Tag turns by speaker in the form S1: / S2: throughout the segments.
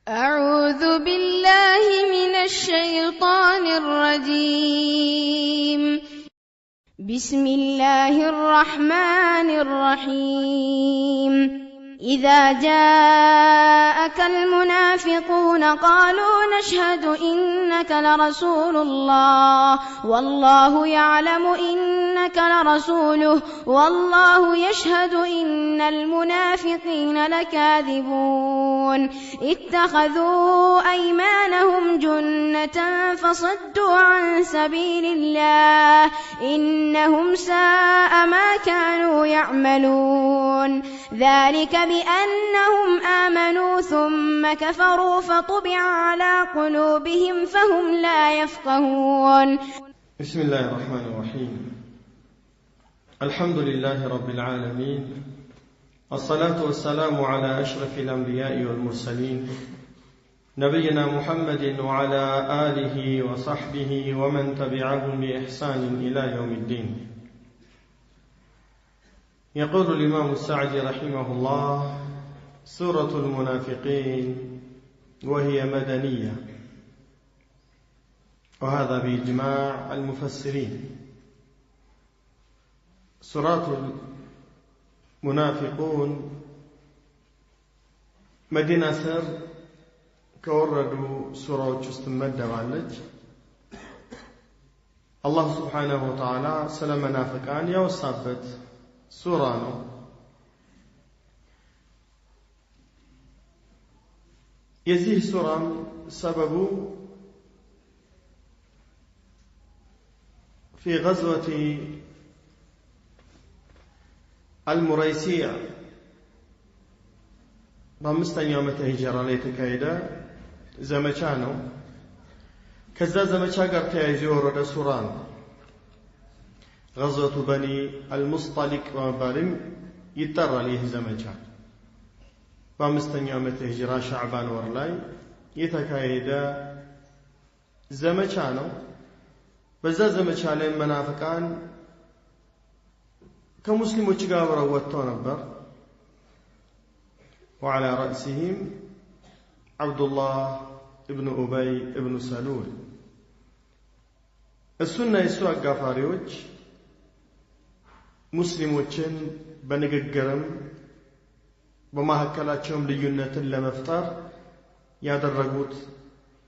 S1: أعوذ بالله من الشيطان الرجيم. بسم الله الرحمن الرحيم. إذا جاءك المنافقون قالوا نشهد إنك لرسول الله والله يعلم إنك لرسوله والله يشهد إن المنافقين لكاذبون اتخذوا أيمانهم جنة فصدوا عن سبيل الله إنهم ساء ما كانوا يعملون ذلك بأنهم آمنوا ثم كفروا فطبع على قلوبهم فهم لا يفقهون.
S2: بسم الله الرحمن الرحيم. الحمد لله رب العالمين، والصلاة والسلام على أشرف الأنبياء والمرسلين نبينا محمد وعلى آله وصحبه ومن تبعهم بإحسان إلى يوم الدين. يقول الإمام السعدي رحمه الله: سورة المنافقين وهي مدنية، وهذا بإجماع المفسرين. سورة المنافقون مدينة سر كوردوا سورة جستمد والج الله سبحانه وتعالى سلام منافقان يوصابت سورة ነው። የዚህ ሱራም ሰበቡ في غزوة المريسيع በአምስተኛው ዓመተ ሂጅራ ላይ የተካሄደ ዘመቻ ነው። ከዛ ዘመቻ ጋር ተያይዞ የወረደ ሱራ ነው። غزوة بني المصطلق ومبالم يترى ليه زمجا بامستن يومة هجرة شعبان ورلاي يتكايدا زمجانو بزا زمجا لين منافقان كمسلمو تشغابر وطو نبر وعلى رأسهم عبد الله ابن أبي ابن سلول. السنة يسوى قافاريوج ሙስሊሞችን በንግግርም በማከላቸውም ልዩነትን ለመፍጠር ያደረጉት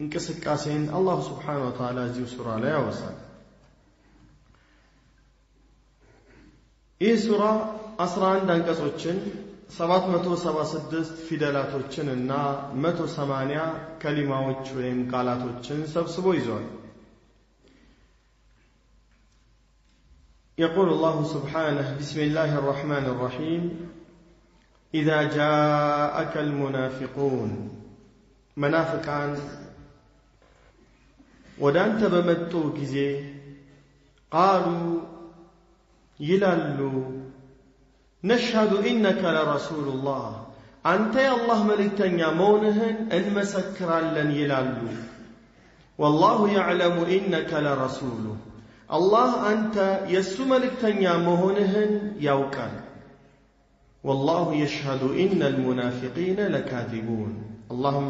S2: እንቅስቃሴን አላህ Subhanahu Wa Ta'ala እዚህ ሱራ ላይ ያወሳል። ይህ ሱራ 11 አንቀጾችን 776 ፊደላቶችን እና 180 ከሊማዎች ወይም ቃላቶችን ሰብስቦ ይዟል። يقول الله سبحانه: بسم الله الرحمن الرحيم. إذا جاءك المنافقون منافقان ودانت بمتو كزي قالوا يلالو نشهد إنك لرسول الله أنت يا الله ملكتن يا مونهن أن مسكرا لن يلالو والله يعلم إنك لرسوله الله أنت يسو ملكتنيا مهونهن يوكال والله يشهد إن المنافقين لكاذبون. اللهم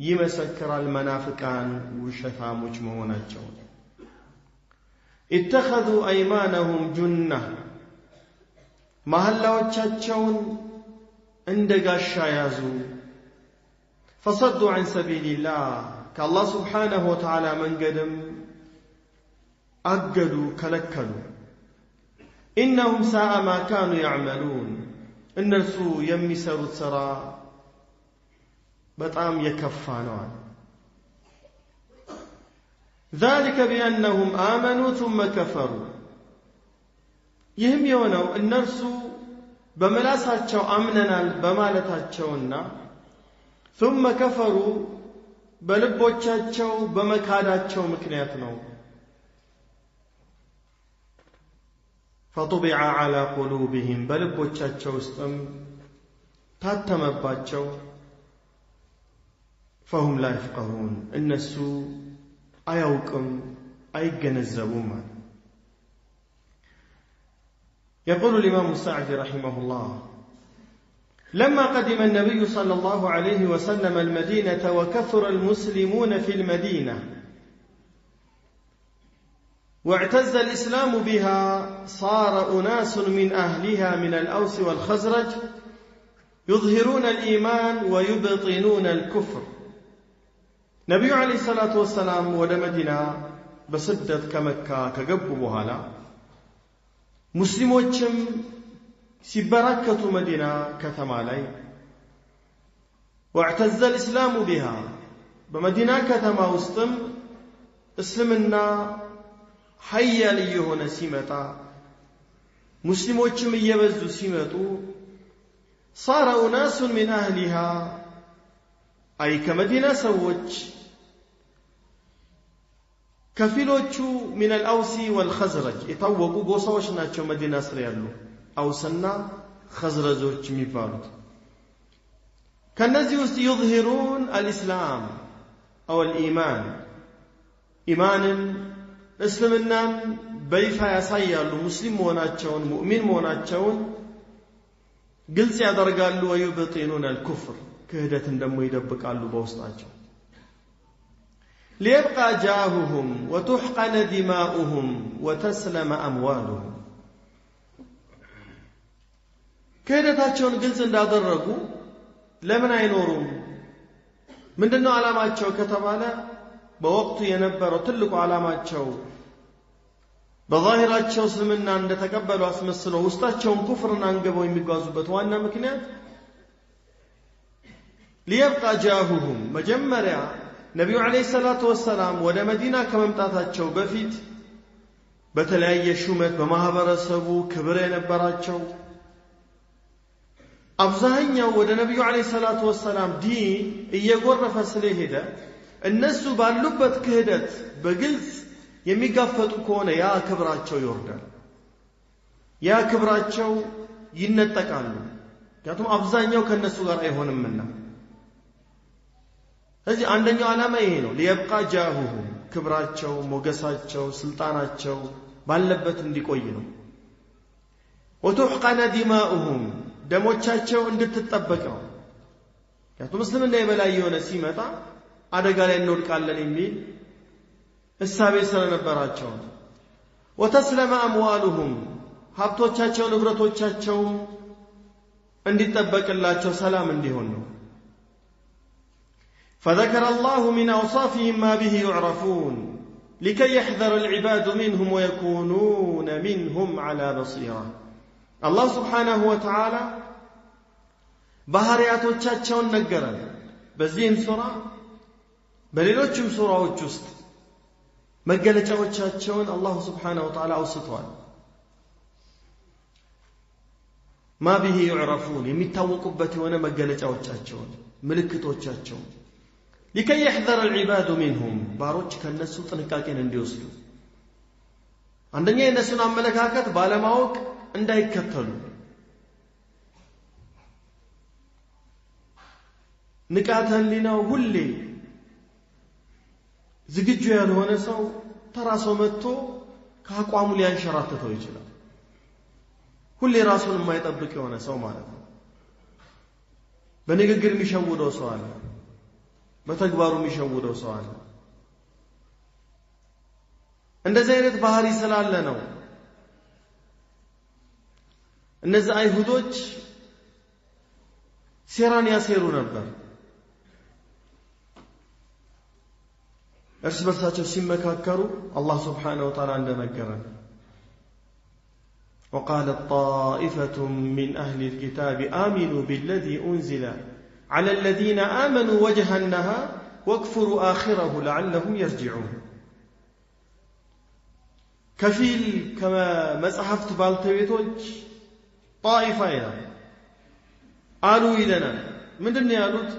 S2: يمسكر المنافقان وشفا مجمعون الجون. اتخذوا أيمانهم جنة محلا وچاچون اندقا الشايازو فصدوا عن سبيل الله كالله سبحانه وتعالى من قدم أجدوا كلكلوا إنهم ساء ما كانوا يعملون. النرسو يمسروا السرا بطعم يكفانون. ذلك بأنهم آمنوا ثم كفروا. يهم يونو النرسو بملاساتشو أمننا بمالتاتشونا ثم كفروا بلبوچاتشو بمكاداتشو مكنياتنو فطبع على قلوبهم بلبوچاچو استم تاتمباچو فهم لا يفقهون. النسو أيوكم أيجنزبون. يقول الإمام السعدي رحمه الله: لما قدم النبي صلى الله عليه وسلم المدينة وكثر المسلمون في المدينة واعتز الإسلام بها صار أناس من أهلها من الأوس والخزرج يظهرون الإيمان ويبطنون الكفر. نبي عليه الصلاة والسلام ود مدينة بسدت كمكة كقبوا بهالا مسلموچم سيبركتوا مدينة كتمالي واعتز الإسلام بها بمدينة كتما وسطم اسلمنا حيا ليهون سيمتا مسلموچم يبزو سيمتو صار أناس من أهلها أي كمدينة سوج كفيلوچو من الأوس والخزرج يتوقوا قوسوش ناتشو مدينة سريالو أوسنا خزرجوچ ميبالوت كالنزي يظهرون الإسلام أو الإيمان إيمانا اسلمنا بيفا يسايالو مسلم موناتشون مؤمن موناتشون قلت يدرقالو ويبطنون الكفر كهدة دمو يدبقالو بوسطاچو ليبقى جاههم وتحقن دماؤهم وتسلم أموالهم كهدتاچون قلت እንዳደረጉ ለምን አይኖሩም ምንድነው ዓላማቸው ከተባለ በወቅቱ የነበረው ትልቁ ዓላማቸው በዛሂራቸው እስልምና እንደተቀበሉ አስመስለው ውስጣቸውን ኩፍርን አንገበው የሚጓዙበት ዋና ምክንያት ليبقى جاههم መጀመሪያ ነብዩ አለይሂ ሰላቱ ወሰላም ወደ መዲና ከመምጣታቸው በፊት በተለያየ ሹመት በማህበረሰቡ ክብር የነበራቸው አብዛኛው ወደ ነብዩ አለይሂ ሰላቱ ወሰላም ዲን እየጎረፈ ስለሄደ እነሱ ባሉበት ክህደት በግልጽ የሚጋፈጡ ከሆነ ያ ክብራቸው ይወርዳል ያ ክብራቸው ይነጠቃሉ ምክንያቱም አብዛኛው ከነሱ ጋር አይሆንምና ስለዚህ አንደኛው ዓላማ ይሄ ነው ليبقى جاههم ክብራቸው ሞገሳቸው ስልጣናቸው ባለበት እንዲቆይ ነው وتحقن دماؤهم ደሞቻቸው እንድትጠበቅ ነው ምክንያቱም እስልምና የበላይ የሆነ ሲመጣ አደጋ ላይ እንወድቃለን የሚል እሳቤ ስለነበራቸው وتسلم أموالهم ሀብቶቻቸው ንብረቶቻቸው እንዲጠበቅላቸው ሰላም እንዲሆን ነው فذكر الله من أوصافهم ما به يعرفون لكي يحذر العباد منهم ويكونون منهم على بصيرة الله سبحانه وتعالى ባህሪያቶቻቸውን ነገረን በዚህም ሱራ በሌሎችም ሱራዎች ውስጥ መገለጫዎቻቸውን አላህ Subhanahu Wa Ta'ala አውስቷል ما به يعرفون የሚታወቁበት የሆነ መገለጫዎቻቸውን ምልክቶቻቸውን لكي يحذر العباد منهم ባሮች ከነሱ ጥንቃቄን እንዲወስዱ አንደኛ የነሱን አመለካከት ባለማወቅ እንዳይከተሉ ንቃተ ህሊናው ሁሌ ዝግጁ ያልሆነ ሰው ተራሶ መጥቶ ከአቋሙ ሊያንሸራተተው ይችላል ሁሌ ራሱን የማይጠብቅ የሆነ ሰው ማለት ነው በንግግር የሚሸውደው ሰው አለ በተግባሩ የሚሸውደው ሰው አለ እንደዚህ አይነት ባህሪ ስላለ ነው እነዚህ አይሁዶች ሴራን ያሴሩ ነበር እርስ በርሳቸው ሲመካከሩ አላህ Subhanahu Wa Ta'ala እንደነገረን وقالت طائفة من أهل الكتاب آمنوا بالذي أنزل على الذين آمنوا وجه النهار واكفروا آخره لعلهم يرجعون كفيل كما مصحفت بالتويتوج طائفة قالوا إلنا من دون يالوت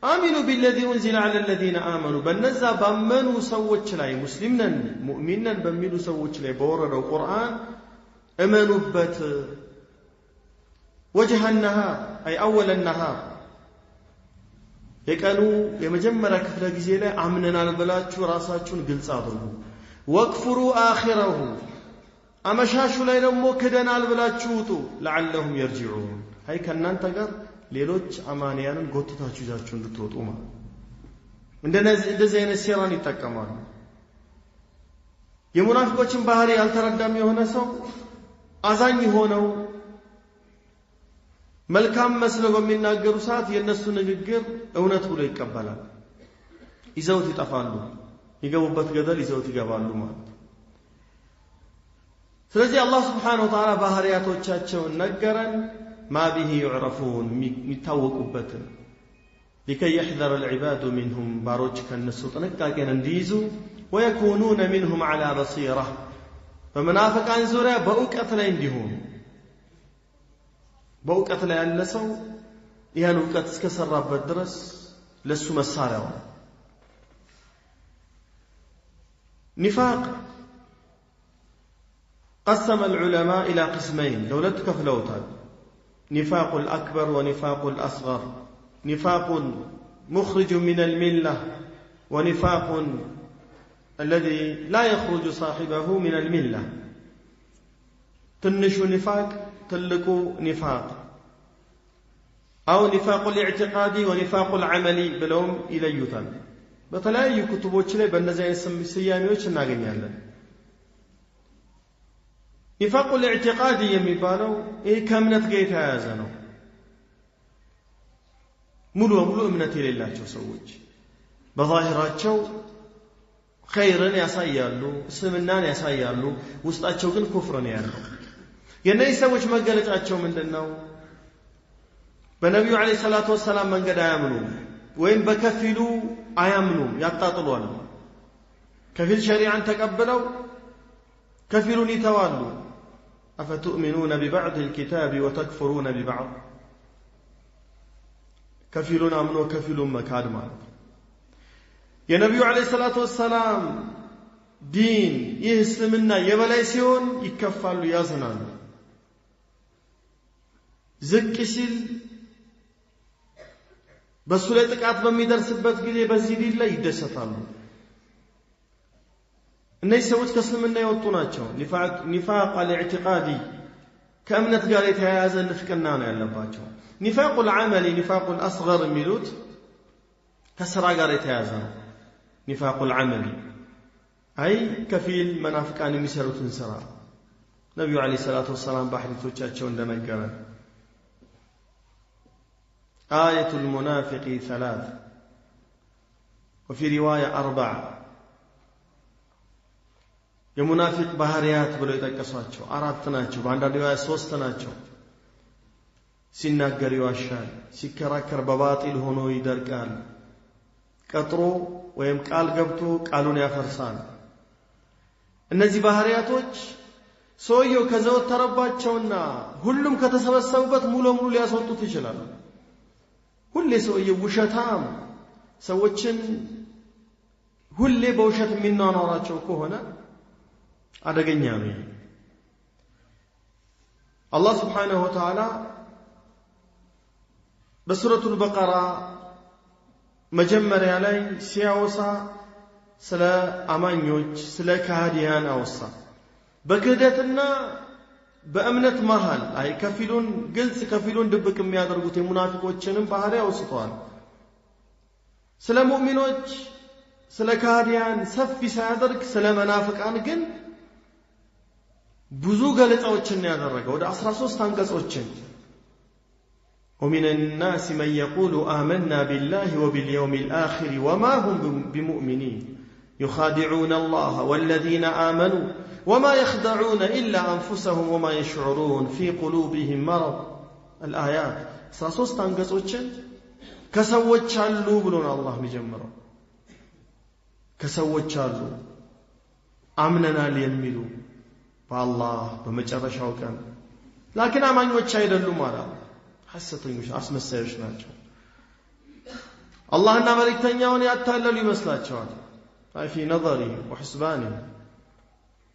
S2: آمنوا بالذي أنزل على الذين آمنوا بنزا بأمنوا سوّتش لاي مسلمنا مؤمنا بأمنوا سوّتش لاي بورد القرآن أمنوا بات وجه النهار أي أول النهار يكانوا يمجمّر كفر جزيلة عمننا البلاتشو راساتشون قلصادروا واكفروا آخره أما شاشوا لا ينمو كدنا البلاتشوتو لعلهم يرجعون هاي كان ننتقر ሌሎች አማንያንን ጎትታችሁ ይዛችሁ እንድትወጡ ማለት እንደዚህ አይነት ሴራን ይጠቀማሉ። የሙናፊቆችን ባህሪ ያልተረዳም የሆነ ሰው አዛኝ ሆነው መልካም መስለው በሚናገሩ ሰዓት የነሱ ንግግር እውነት ብሎ ይቀበላል። ይዘውት ይጠፋሉ። ይገቡበት ገደል ይዘውት ይገባሉ ማለት ነው። ስለዚህ አላህ Subhanahu Wa Ta'ala ባህሪያቶቻቸውን ነገረን። ما به يعرفون የሚታወቁበትን لكي يحذر العباد منهم ባሮች ከነሱ ጥንቃቄን እንዲይዙ ويكونون منهم على بصيرة በመናፍቃን ዙሪያ በእውቀት ላይ እንዲሆኑ በእውቀት ላይ ያለ ሰው ያን እውቀት እስከሰራበት ድረስ ለሱ መሳሪያው نفاق قسم العلماء إلى قسمين دولت كفلوتان نفاق الأكبر ونفاق الأصغر نفاق مخرج من الملة ونفاق الذي لا يخرج صاحبه من الملة تنش نفاق تلقوا نفاق أو نفاق الاعتقادي ونفاق العملي بلوم إليوتان بطلائي كتبوش لي بأنزين السياميوش ناقنيالا نفاق الاعتقادي يميبالو كامنت قيتا يازنو ملو امنتي لله سوج بظاهراتشو خيرا يسايالو اسمنان يسايالو وسطاتشو كن كفرا يالو የነዚህ ሰዎች መገለጫቸው ምንድነው? በነብዩ አለይሂ ሰላቱ ወሰላም መንገድ አያምኑም ወይም በከፊሉ አያምኑም፣ ያጣጥሏል። ከፊል ሸሪዓን ተቀበለው ከፊሉን ይተዋሉ። أفتؤمنون ببعض الكتاب وتكفرون ببعض كفيلون أمنوا كفيلون مكاد ማለት የነብዩ አለይሂ ሰላቱ ወሰላም ዲን ይህስምና የበላይ ሲሆን ይከፋሉ፣ ያዝናሉ። ዝቅ ሲል በሱ ላይ ጥቃት በሚደርስበት ጊዜ በዚህ ዲን ላይ ይደሰታሉ። እነዚህ ሰዎች ከእስልምና የወጡ ናቸው። ኒፋቅ አልኢዕቲቃዲ ከእምነት ጋር የተያያዘ ንፍቅና ነው ያለባቸው። ኒፋቁ العمل ኒፋቁ الأصغر የሚሉት ከስራ ጋር የተያያዘ ነው። ኒፋቁ العمل አይ ከፊል መናፍቃን የሚሰሩትን ስራ ነብዩ አለይሂ ሰላቱ ወሰላም በሐዲሶቻቸው እንደነገረን آية المنافق 3 وفي رواية 4 የሙናፊቅ ባህሪያት ብለው የጠቀሷቸው 4 ናቸው። በአንዳንድ ሪዋያ 3 ናቸው። ሲናገር ይዋሻል፣ ሲከራከር በባጢል ሆኖ ይደርቃል፣ ቀጥሮ ወይም ቃል ገብቶ ቃሉን ያፈርሳል። እነዚህ ባህሪያቶች ሰውየው ከዘወተረባቸውና ሁሉም ከተሰበሰቡበት ሙሉ ሙሉ ሊያስወጡት ይችላል። ሁሌ ሰውየው ውሸታም ሰዎችን ሁሌ በውሸት የሚናኗራቸው ከሆነ አደገኛ ነው። አላህ Subhanahu Wa Ta'ala በሱረቱል በቀራ መጀመሪያ ላይ ሲያወሳ ስለ አማኞች ስለ ካህዲያን አወሳ። በክህደትና በእምነት መሃል አይ ከፊሉን ግልጽ ከፊሉን ድብቅ የሚያደርጉት የሙናፊቆችንም ባህሪ አውስቷል። ስለ ሙእሚኖች ስለ ካህዲያን ሰፊ ሳያደርግ ስለ መናፍቃን ግን ብዙ ገለጻዎችን ያደረገው ወደ 13 አንቀጾችን ومن الناس من يقول آمنا بالله وباليوم الآخر وما هم بمؤمنين يخادعون الله والذين آمنوا وما يخدعون إلا أنفسهم وما يشعرون في قلوبهم مرض الآيات 13 አንቀጾችን ከሰዎች አሉ ብሎን አላህ የሚጀምረው ከሰዎች አሉ አምነናል የሚሉ በአላህ በመጨረሻው ቀን ላኪን አማኞች አይደሉም ማለት ሐሰተኞች አስመሳዮች ናቸው። አላህና መልእክተኛውን ያታለሉ ይመስላቸዋል። አይ في نظري وحسباني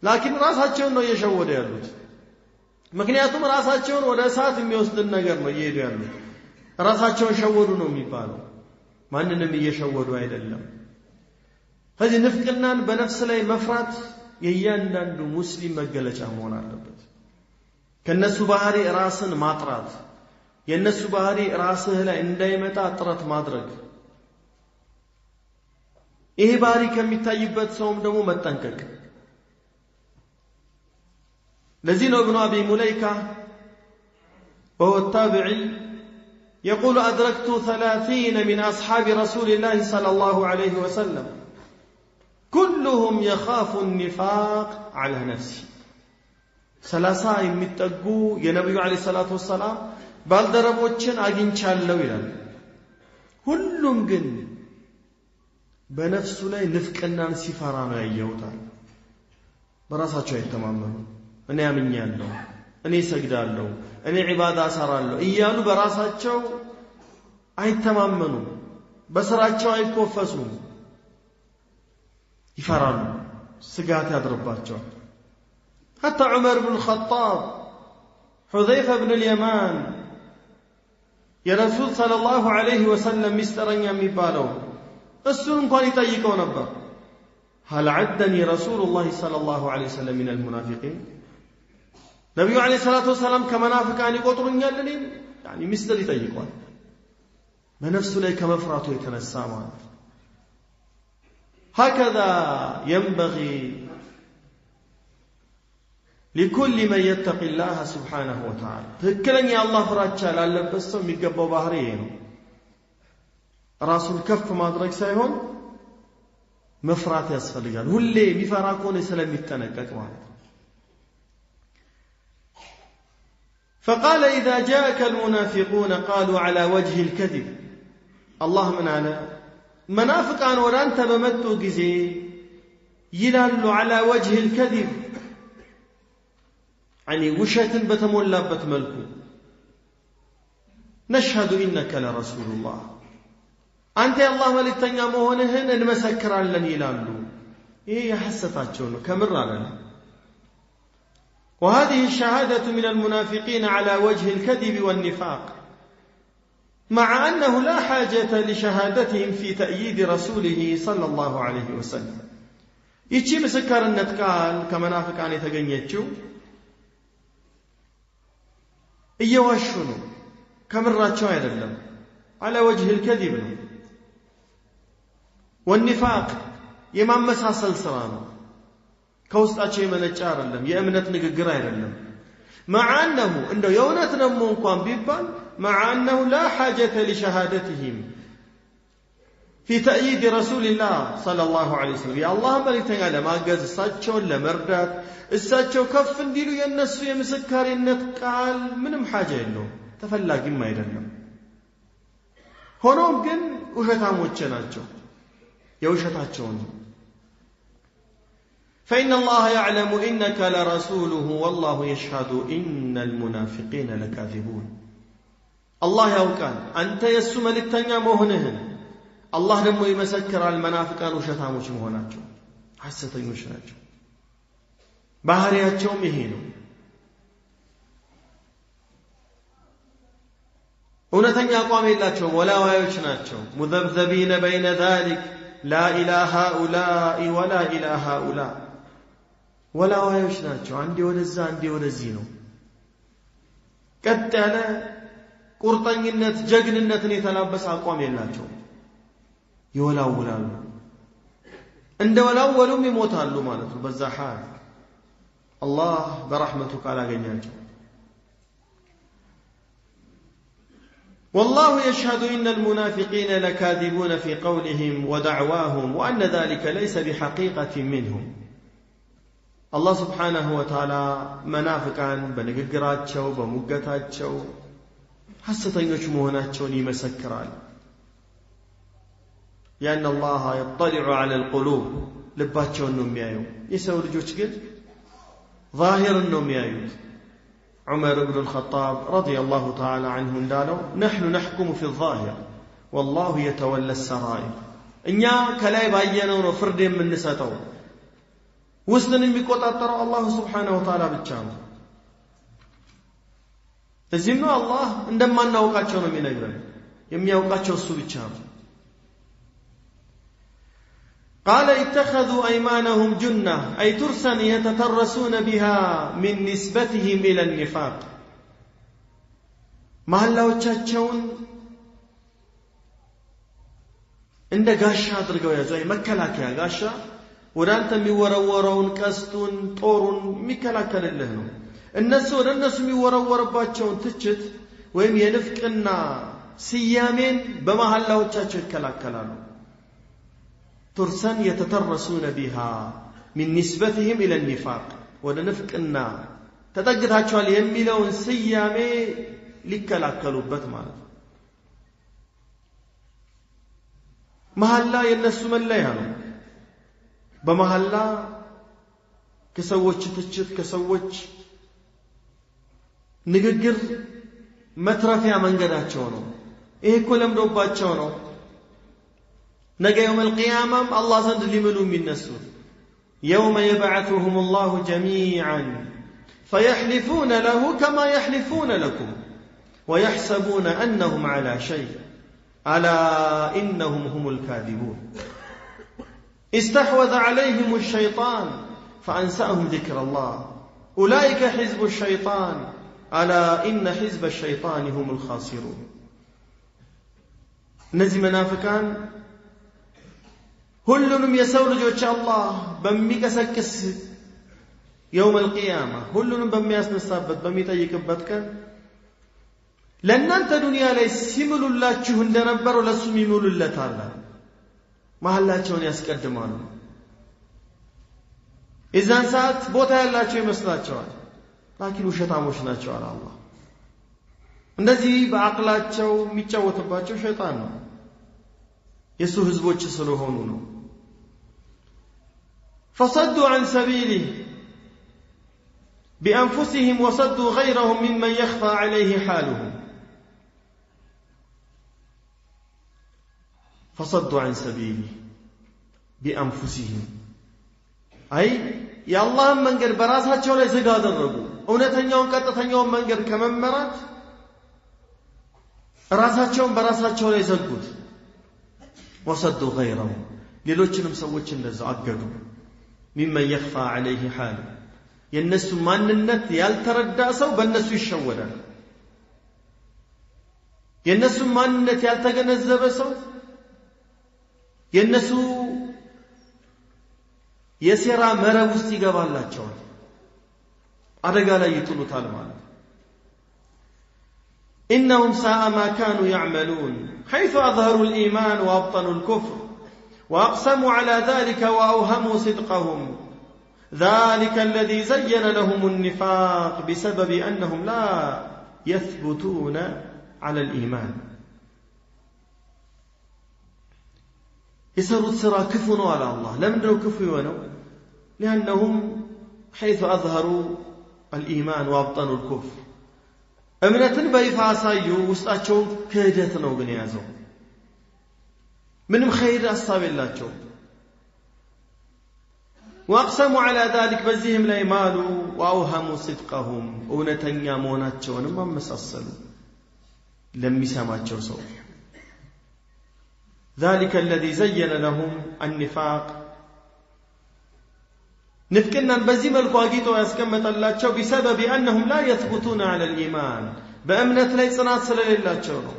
S2: ላኪን ራሳቸውን ነው እየሸወዱ ያሉት። ምክንያቱም ራሳቸውን ወደ እሳት የሚወስድን ነገር ነው እየሄዱ ያሉት። ራሳቸውን ሸወዱ ነው የሚባለው፣ ማንንም እየሸወዱ አይደለም። ስለዚህ ንፍቅናን በነፍስ ላይ መፍራት የእያንዳንዱ ሙስሊም መገለጫ መሆን አለበት። ከነሱ ባህሪ ራስን ማጥራት የነሱ ባህሪ ራስህ ላይ እንዳይመጣ ጥረት ማድረግ ይሄ ባህሪ ከሚታይበት ሰውም ደግሞ መጠንቀቅ ለዚህ ነው ابن ابي مليكه وهو التابعي يقول أدركت 30 من أصحاب رسول الله صلى الله عليه وسلم كلهم يخاف النفاق على نفسه 30 የሚጠጉ የነብዩ አለይሂ ሰላቱ ወሰለም ባልደረቦችን አግኝቻለሁ ይላል ሁሉም ግን በነፍሱ ላይ ንፍቅናን ሲፈራ ነው ያየውታል በራሳቸው አይተማመኑ እኔ አምኛለሁ እኔ ሰግዳለሁ እኔ ዒባዳ ሰራለሁ እያሉ በራሳቸው አይተማመኑ በስራቸው አይኮፈሱ ይፈራሉ ስጋት ያድርባቸዋል حتى عمر بن الخطاب حذيفة بن اليمان يا رسول صلى الله عليه وسلم مسترنيا የሚባለው እሱን እንኳን ይጠይቀው ነበር هل عدني رسول الله صلى الله عليه وسلم من المنافقين ነብዩ አለይሂ ሰላቱ ወሰለም ከመናፍቃን ይቆጥሩኛል እኔ يعني ሚስጥር ይጠይቀዋል በነፍሱ ላይ ከመፍራቱ የተነሳ ማለት هكذا ينبغي لكل من يتقي الله سبحانه وتعالى ትክክለኛ የአላህ ፍራቻ ላለበት ሰው የሚገባው ባህሪ ይሄ ነው ራሱን ከፍ ማድረግ ሳይሆን መፍራት ያስፈልጋል ሁሌ የሚፈራ ከሆነ ስለሚጠነቀቅ ማለት ነው فقال إذا جاءك المنافقون قالوا على وجه الكذب الله من على منافقان ورانت بمتو جزي يلالوا على وجه الكذب يعني وشة بتمولى بتملكو نشهد إنك لرسول الله أنت الله ملتنيا مهونهن نمسكر لن يلالوا إيه حسفاتشون كمر لنا وهذه الشهادة من المنافقين على وجه الكذب والنفاق مع أنه لا حاجة لشهادتهم في تأييد رسوله صلى الله عليه وسلم يتشي مسكر النتقال كمنافقان يتغنيتشو إيواشونو كمراتشو يدلم على وجه الكذب والنفاق يمام مساسل سرانو ከውስጣቸው የመነጨ አይደለም የእምነት ንግግር አይደለም مع انه እንደው የእውነት ነው እንኳን ቢባል مع انه لا حاجه لشهادتهم في تأييد رسول الله صلى الله عليه وسلم يا الله መልእክተኛ ለማገዝ እሳቸውን ለመርዳት እሳቸው ከፍ እንዲሉ የነሱ የምስክርነት ቃል ምንም ሐጃ የለውም ተፈላጊም አይደለም ሆኖም ግን ውሸታሞች ናቸው የውሸታቸው ነው فإن الله يعلم إنك لرسوله والله يشهد إن المنافقين لكاذبون الله يوكان أنت يسو ملكتنيا مهنهن الله دمو يمسكر على المنافقان وشتاموش مهناتشو حسيتين وشناتشو ባህሪያቸው ይሄ ነው እውነተኛ አቋም የላቸው ወላዋዮች ናቸው ሙዘብዘቢነ በይነ ذلك لا إله هؤلاء ولا إله هؤلاء ወላዋዮች ናቸው አንዴ ወደዛ አንዴ ወደዚህ ነው ቀጥ ያለ ቁርጠኝነት ጀግንነትን የተላበሰ አቋም የላቸው ይወላውላሉ እንደ ወላወሉም ይሞታሉ ማለት ነው በዛ ሐል الله برحمته قال አገኛቸው والله يشهد إن المنافقين لكاذبون في قولهم ودعواهم وأن ذلك ليس بحقيقة منهم الله سبحانه وتعالى منافقان بنغغراتቸው በሙገታቸው ሐሰተኞች መሆናቸውን ይመሰክራል يعني الله يطلع على القلوب ልባቸውን ነው የሚያየው የሰው ልጆች ግን ظاهر النوم يايوت عمر بن الخطاب رضي الله تعالى عنه اندالو نحن نحكم في الظاهر والله يتولى السرائر إنيا كلاي باينو نو فرد من نساتو وسطن የሚቆጣጠረው الله سبحانه وتعالى ብቻ ነው እዚህም ነው الله እንደማናውቃቸው ነው የሚነግረን የሚያውቃቸው እሱ ብቻ ነው قال اتخذوا أيمانهم جنة أي ترسا يتترسون بها من نسبتهم إلى النفاق መሐላዎቻቸውን እንደ ጋሻ አድርገው ያዙ። መከላከያ ጋሻ ወደ አንተ የሚወረወረውን ቀስቱን ጦሩን የሚከላከልልህ ነው። እነሱ ወደ እነሱ የሚወረወርባቸውን ትችት ወይም የንፍቅና ስያሜን በመሐላዎቻቸው ይከላከላሉ። ቱርሰን የተተረሱነ ቢሃ ሚን ኒስበትህም ኢለ ኒፋቅ ወደ ንፍቅና ተጠግታቸዋል የሚለውን ስያሜ ሊከላከሉበት ማለት ነው። መሐላ የነሱ መለያ ነው። በመሐላ ከሰዎች ትችት ከሰዎች ንግግር መትረፊያ መንገዳቸው ነው። ይሄ እኮ ለምዶባቸው ነው። ነገ የውመል ቂያማም አላህ ዘንድ ሊምሉ የሚነሱት የውመ የብዐቱሁም አላሁ ጀሚዐን ፈየሕሊፉነ ለሁ ከማ የሕሊፉነ ለኩም ወየሕሰቡነ አነሁም ዐላ ሸይ አላ ኢነሁም ሁሙል ካዚቡን استحوذ عليهم الشيطان فأنسأهم ذكر الله أولئك حزب الشيطان ألا إن حزب الشيطان هم الخاسرون نزي منافقان ሁሉንም የሰው ልጆች አላህ በሚቀሰቅስ يوم القيامة ሁሉንም በሚያስነሳበት በሚጠይቅበት ቀን ለእናንተ ዱንያ ላይ ሲምሉላችሁ እንደነበረው ለሱም ይምሉለታል። መሐላቸውን ያስቀድማሉ። የዛን ሰዓት ቦታ ያላቸው ይመስላቸዋል፣ ላኪን ውሸታሞች ናቸው አለ አላህ። እንደዚህ በአቅላቸው የሚጫወትባቸው ሸይጣን ነው፣ የሱ ህዝቦች ስለሆኑ ነው። فصدوا عن سبيله بأنفسهم وصدوا غيرهم ممن يخفى عليه حالهم فصدوا عن سبيله بأنفسهم أي يا الله من قر براسها شولا يزقاد الربو እውነተኛውን ቀጥተኛውን መንገድ ከመመራት ራሳቸውን በራሳቸው ላይ ዘጉት። وصدوا غيرهم ሌሎችንም ሰዎች እንደዛው አገዱ። ممن يخفى عليه حال የነሱ ማንነት ያልተረዳ ሰው በእነሱ ይሸወዳል። የነሱ ማንነት ያልተገነዘበ ሰው የነሱ የሴራ መረብ ውስጥ ይገባላቸዋል፣ አደጋ ላይ ይጥሉታል ማለት። إنهم ساء ما كانوا يعملون حيث أظهروا الإيمان وأبطنوا الكفر وأقسموا على ذلك وأوهموا صدقهم ذلك الذي زين لهم النفاق بسبب أنهم لا يثبتون على الإيمان يسروا السرى كفنوا على الله لم يدروا كفوا لأنهم حيث أظهروا الإيمان وأبطنوا الكفر أمنة بيفا سايو وسطاچو كهدت ነው ግን ያዘው ምንም خير ሐሳብ የላቸው واقسموا على ذلك በዚህም ላይ ማሉ واوهموا صدقهم እውነተኛ መሆናቸውንም አመሳሰሉ ለሚሰማቸው ሰው ذلك الذي زين لهم النفاق نفقنا بزي ملكو አጊጦ ያስቀመጠላቸው بسبب انهم لا يثبتون على الايمان በእምነት ላይ ጽናት ስለሌላቸው ነው።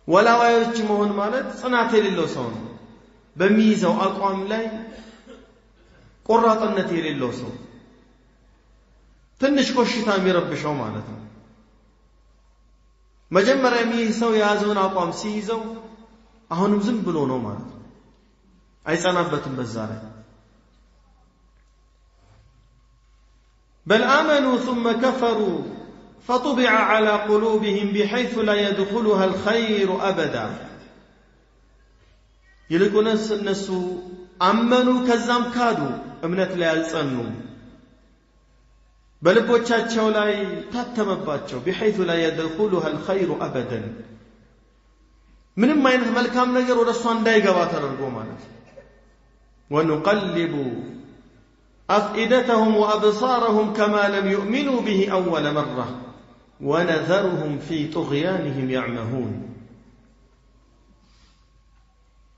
S2: ወላዋዮች መሆን ማለት ጽናት የሌለው ሰው ነው። በሚይዘው አቋም ላይ ቆራጥነት የሌለው ሰው፣ ትንሽ ኮሽታ የሚረብሸው ማለት ነው። መጀመሪያ ይህ ሰው የያዘውን አቋም ሲይዘው አሁንም ዝም ብሎ ነው ማለት ነው፣ አይጸናበትም በዛ ላይ። بل آمنوا ثم كفروا فطبع على قلوبهم بحيث لا يدخلها الخير أبدا يلقونس النسو آمنوا كزام كادوا እምነት ላይ ያልጸኑ በልቦቻቸው ላይ ታተመባቸው بحيث لا يدخلها الخير أبدا ምንም አይነት መልካም ነገር ወደሷ እንዳይገባ ተደርጎ ማለት ونقلب أفئدتهم وأبصارهم كما لم يؤمنوا به أول مرة ونذرهم في طغيانهم يعمهون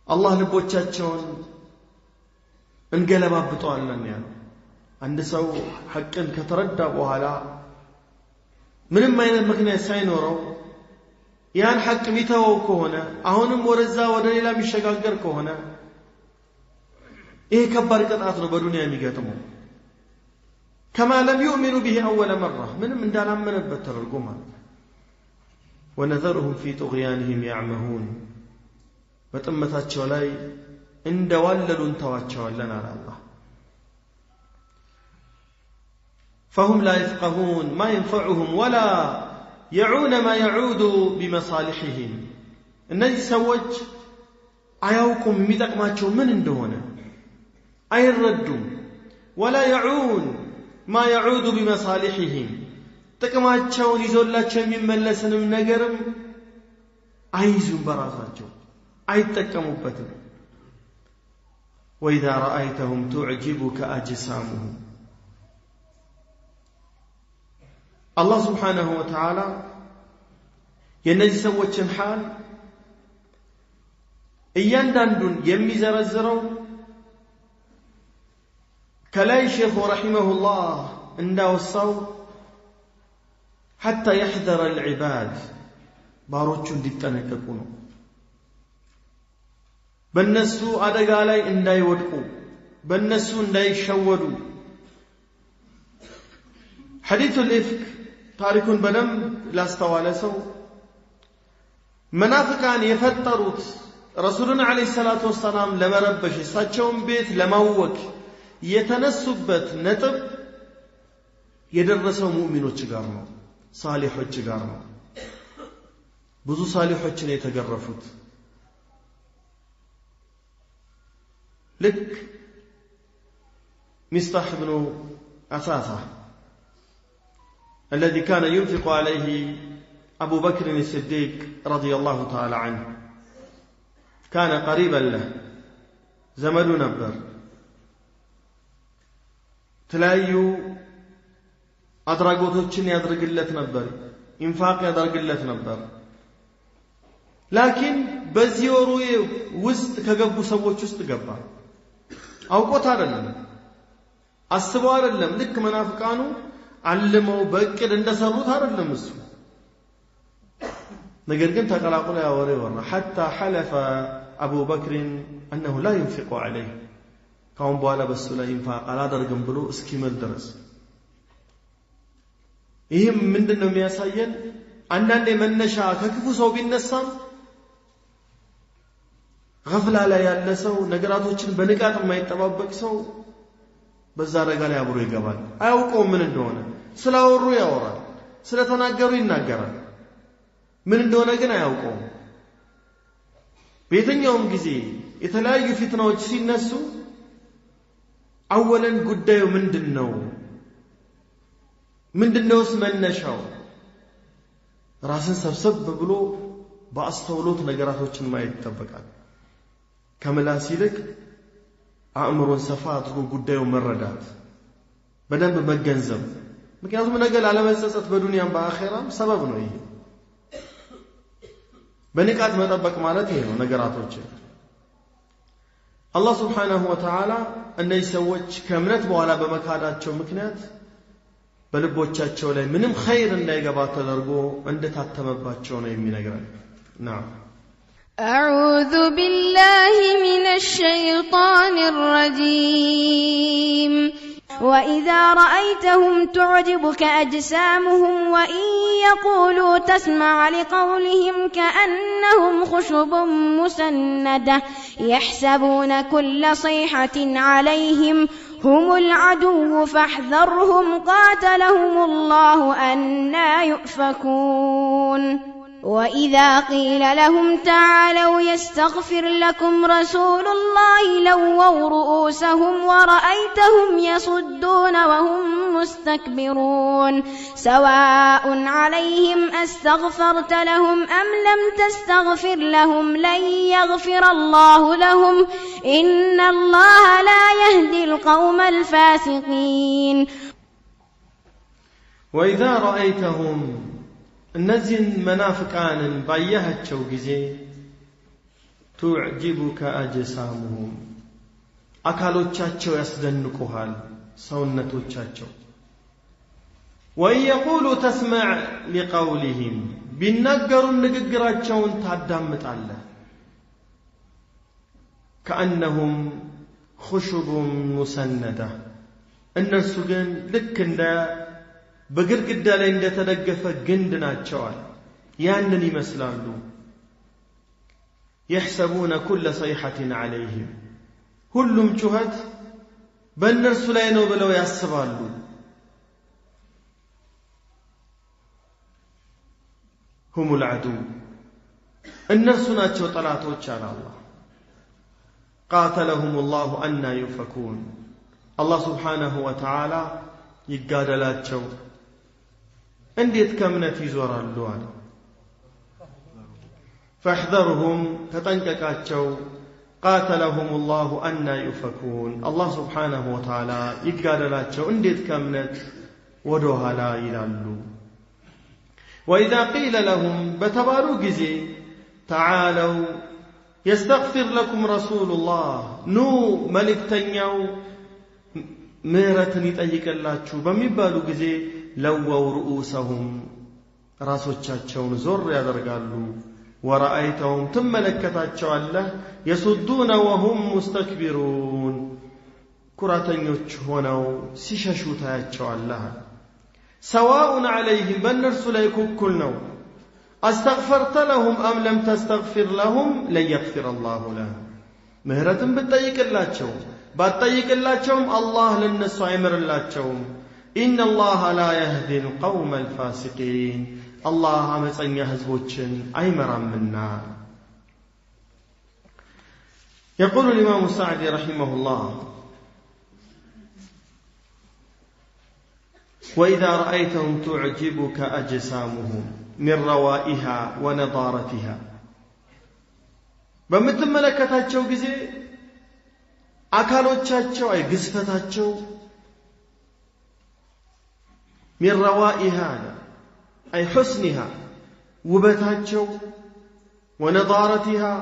S2: الله ልቦቻቸውን እንገለባብጠዋለን ያለው አንድ ሰው ሐቅን ከተረዳ በኋላ ምንም አይነት ምክንያት ሳይኖረው ያን ሐቅ ሚተወው ከሆነ አሁንም ወደዛ ወደ ሌላ የሚሸጋገር ከሆነ ይሄ ከባድ ቅጣት ነው በዱንያ የሚገጥመው كما لم يؤمنوا به أول مرة ምንም እንዳላመነበት ተደርጎ ማለት ونذرهم في طغيانهم يعمهون በጥመታቸው ላይ እንደዋለሉ እንተዋቸዋለን አለ አላህ فهم لا يفقهون ما ينفعهم ولا يعون ما يعود بمصالحهم እነዚህ ሰዎች አያውቁም የሚጠቅማቸው ምን እንደሆነ አይረዱም ولا يعون ما يعود بمصالحهم ጥቅማቸውን ይዞላቸው የሚመለስንም ነገርም አይዙም በራሳቸው አይጠቀሙበትም وإذا رأيتهم تعجبك أجسامهم الله سبحانه وتعالى የነዚህ ሰዎችን حال እያንዳንዱን የሚዘረዝረው ከላይ ሼኹ ረሂመሁላህ እንዳወሳው حتى يحذر العباد ባሮቹ እንዲጠነቀቁ ነው በእነሱ አደጋ ላይ እንዳይወድቁ በእነሱ እንዳይሸወዱ حديث الإفك ታሪኩን በደንብ ላስተዋለ ሰው መናፍቃን የፈጠሩት ረሱሉን አለይሂ ሰላቱ ወሰላም ለመረበሽ እሳቸውን ቤት ለማወክ የተነሱበት ነጥብ የደረሰው ሙእሚኖች ጋር ነው ሳሊሖች ጋር ነው ብዙ ሳሊሖችን የተገረፉት ልክ ሚስጣህ ኢብኑ አሳሳ الذي كان ينفق عليه أبو بكر الصديق رضي الله تعالى عنه كان قريبا له زمد نبر تلايو أدرقوتوچن يدرقلت نبر إنفاق يدرقلت نبر لكن بزيورو وسط كغبو سووچ وسط ገባ አውቆት አይደለም አስበው አይደለም ልክ መናፍቃኑ علموا بأكد عند سروت هذا المسلم نقدر كنت أقول يا ورا حتى حلف أبو بكر أنه لا ينفق عليه كون بوالا بس لا ينفق على درجة بلو اسكيمل درس إيه من دنهم يا سيد أنني من نشاء كيفو سو بالنسام غفل على يالسو نقراتوچن بنقاط ما يتطبق سو በዛረጋ ላይ አብሮ ይገባል አያውቀው ምን እንደሆነ ስላወሩ ያወራል ስለተናገሩ ይናገራል ምን እንደሆነ ግን አያውቀው በየትኛውም ጊዜ የተለያዩ ፊትናዎች ሲነሱ አወለን ጉዳዩ ምንድነውስ መነሻው ራስን ሰብሰብ ብሎ በአስተውሎት ነገራቶችን ማየት ይጠበቃል ከመላስ ይልቅ አእምሮን ሰፋ አድርጎ ጉዳዩ መረዳት በደንብ መገንዘብ ምክንያቱም ነገር አለመጸጸት በዱንያም በአኺራም ሰበብ ነው ይሄ በንቃት መጠበቅ ማለት ይሄ ነው ነገራቶች አላህ Subhanahu Wa Ta'ala እነዚህ ሰዎች ከእምነት በኋላ በመካዳቸው ምክንያት በልቦቻቸው ላይ ምንም ኸይር እንዳይገባ ተደርጎ እንደታተመባቸው ነው የሚነግረን ነው
S1: أعوذ بالله من الشيطان الرجيم وإذا رأيتهم تعجبك أجسامهم وإن يقولوا تسمع لقولهم كأنهم خشب مسندة يحسبون كل صيحة عليهم هم العدو فاحذرهم قاتلهم الله أنى يؤفكون وإذا قيل لهم تعالوا يستغفر لكم رسول الله لووا رؤوسهم ورأيتهم يصدون وهم مستكبرون سواء عليهم أستغفرت لهم أم لم تستغفر لهم لن يغفر الله لهم إن الله لا يهدي القوم الفاسقين
S2: وإذا رأيتهم እነዚህን መናፍቃንን ባያቸው ጊዜ تعجبك أجسامهم አካሎቻቸው ያስደንቁሃል ሰውነቶቻቸው وإن يقولوا تسمع لقولهم بنقروا نقراچውን ታዳምጣለህ كأنهم خشب مسندة እነርሱ ግን ልክ እንደ በግድግዳ ላይ እንደተደገፈ ግንድ ናቸዋል ያንን ይመስላሉ يحسبون كل صيحة عليهم ሁሉም ጩኸት በእነርሱ ላይ ነው ብለው ያስባሉ هم العدو እነርሱ ናቸው ጠላቶች አለ አላህ قاتلهم الله أن يفكون الله سبحانه وتعالى ይጋደላቸው እንዴት ከእምነት ይዞራሉ አለ فاحذرهم ተጠንቀቃቸው قاتلهم الله أن يفكون الله سبحانه وتعالى ይጋደላቸው እንዴት ከእምነት ወደ ኋላ ይላሉ وإذا قيل لهم بتبالو جزي تعالوا يستغفر لكم رسول الله نو ملك تنياو مهرة يطيق الله بمبالو جزي لووا رؤوسهم راسوچاچون زور ያደርጋሉ ورأيتهم تملكتاچو الله يسدون وهم مستكبرون ኩራተኞች ሆነው ሲሸሹ ታያቸው الله سواء عليهم بنرس ليكون نو استغفرت لهم أم لم تستغفر لهم لن يغفر الله لهم مهرة بتطيق اللاتشوم الله للنس عمر اللاتشوم إن الله لا يهدي القوم الفاسقين الله عمسن يهزبوتشن عمرا منا يقول الإمام السعدي رحمه الله وإذا رأيتهم تعجبك أجسامهم من روائها ونضارتها በምትመለከታቸው ጊዜ አካሎቻቸው አይ ግዝፈታቸው من روائها أي حسنها ውበታቸው ونضارتها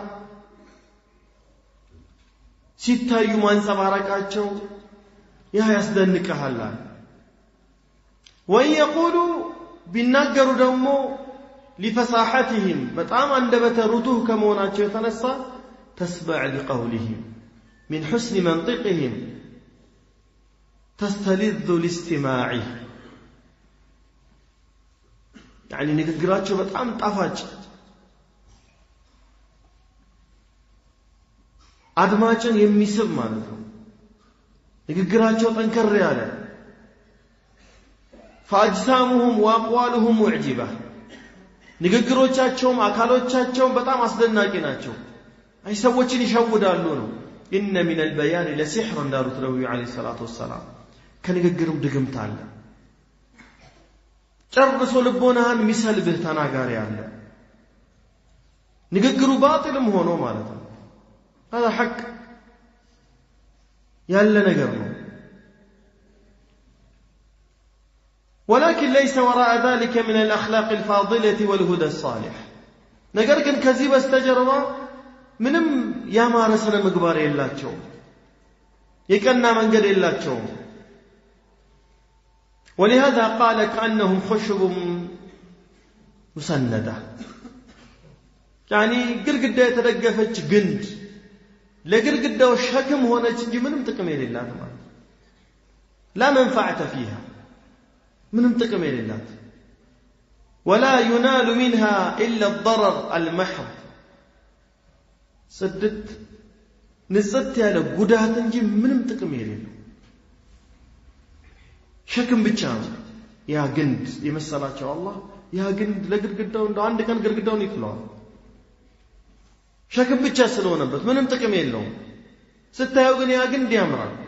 S2: ሲታዩ ማንጸባረቃቸው ያ ያስደንቀሃል وإن يقولوا بيناغروا دمو لفصاحتهم بطعم عندبت رتوه كموناتشو يتنسى تسمع لقولهم من حسن منطقهم تستلذ لاستماعه يعني نقراچو بطعم طافاچ አድማጭን የሚስብ ማለት ነው ንግግራቸው ጠንከር ያለ فاجسامهم واقوالهم معجبه ንግግሮቻቸውም አካሎቻቸውም በጣም አስደናቂ ናቸው አይ ሰዎችን ይሸውዳሉ ነው ان من البيان لسحر እንዳሉት ነብዩ አለይሂ ሰላቱ ወሰለም ከንግግሩም ድግምት አለ ጨርሶ ልቦናን ሚሰልብህ ተናጋሪ አለ ንግግሩ ባጥልም ሆኖ ማለት ነው هذا حق ያለ ነገር ነው ولكن ليس وراء ذلك من الأخلاق الفاضلة والهدى الصالح نقر كن كذب استجربا منم يا مارسنا مقبار إلاتشو يكنا من قد إلاتشو ولهذا قال كأنهم خشب مسندة يعني قرقدة يترقفتش قند لقرقدة والشكم هنا تنجي منم تقميل الله لا منفعة فيها منهم تقم إلى ولا ينال منها إلا الضرر المحض سدت نزدت على قدها تنجي منهم تقم إلى شكم بتشام يا قند يمسلا شاء الله يا قند لقد قدون عندك كان قدون يطلعون شكم بتشاسلون بس منهم تقم إلى ستة يوغن يا قند يامران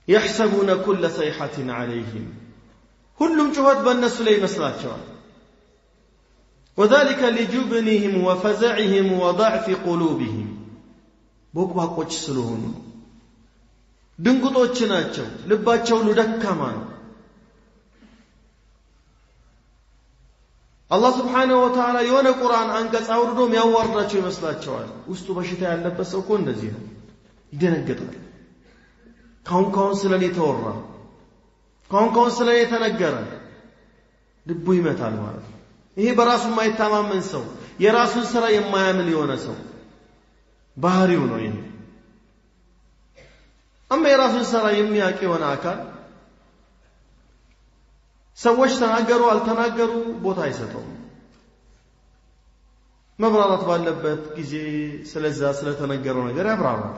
S2: يحسبون كل صيحة عليهم كلهم جهد بالناس لي مسلاتهم وذلك لجبنهم وفزعهم وضعف قلوبهم بوقواقوች ስለሆኑ ድንጉጦች ናቸው ልባቸው ደካማ ነው አላህ Subhanahu Wa Ta'ala የሆነ ቁርአን አንቀጽ አውርዶ የሚያዋርዳቸው ይመስላቸዋል ውስጡ በሽታ ያለበት ሰው እኮ እንደዚህ ነው ይደነግጣል ካሁን ስለኔ ተወራ ካሁን ስለኔ ተነገረ ልቡ ይመታል ማለት ነው። ይሄ በራሱ የማይታማመን ሰው የራሱን ስራ የማያምን የሆነ ሰው ባህሪው ነው ይሄ። አማ የራሱን ስራ የሚያውቅ የሆነ አካል ሰዎች ተናገሩ አልተናገሩ ቦታ አይሰጠውም። መብራራት ባለበት ጊዜ ስለዛ ስለተነገረው ነገር ያብራራል።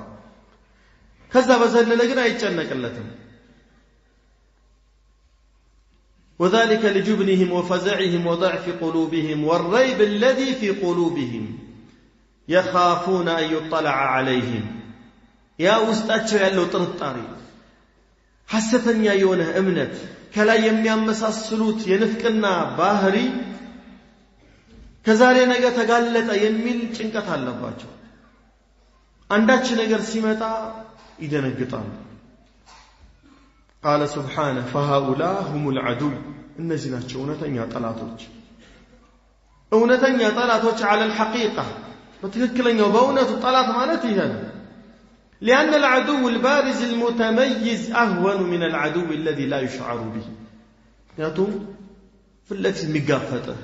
S2: ከዛ በዘለለ ግን አይጨነቅለትም። وذلك لجبنهم وفزعهم وضعف قلوبهم والريب الذي في قلوبهم يخافون أن يطلع عليهم يا ውስጣቸው ያለው ጥርጣሬ ሐሰተኛ የሆነ እምነት ከላይ የሚያመሳስሉት የንፍቅና ባህሪ ከዛሬ ነገ ተጋለጠ የሚል ጭንቀት አለባቸው። አንዳች ነገር ሲመጣ ይደነግጣሉ። قال سبحانه فهؤلاء هم العدو እነዚህ ናቸው እውነተኛ ጠላቶች። እውነተኛ ጠላቶች على الحقيقة በትክክለኛው በእውነቱ ጠላት ማለት ይሄ ነው። لأن العدو البارز المتميز أهون من العدو الذي لا يشعر به ምክንያቱም ፍለፊት የሚጋፈጥህ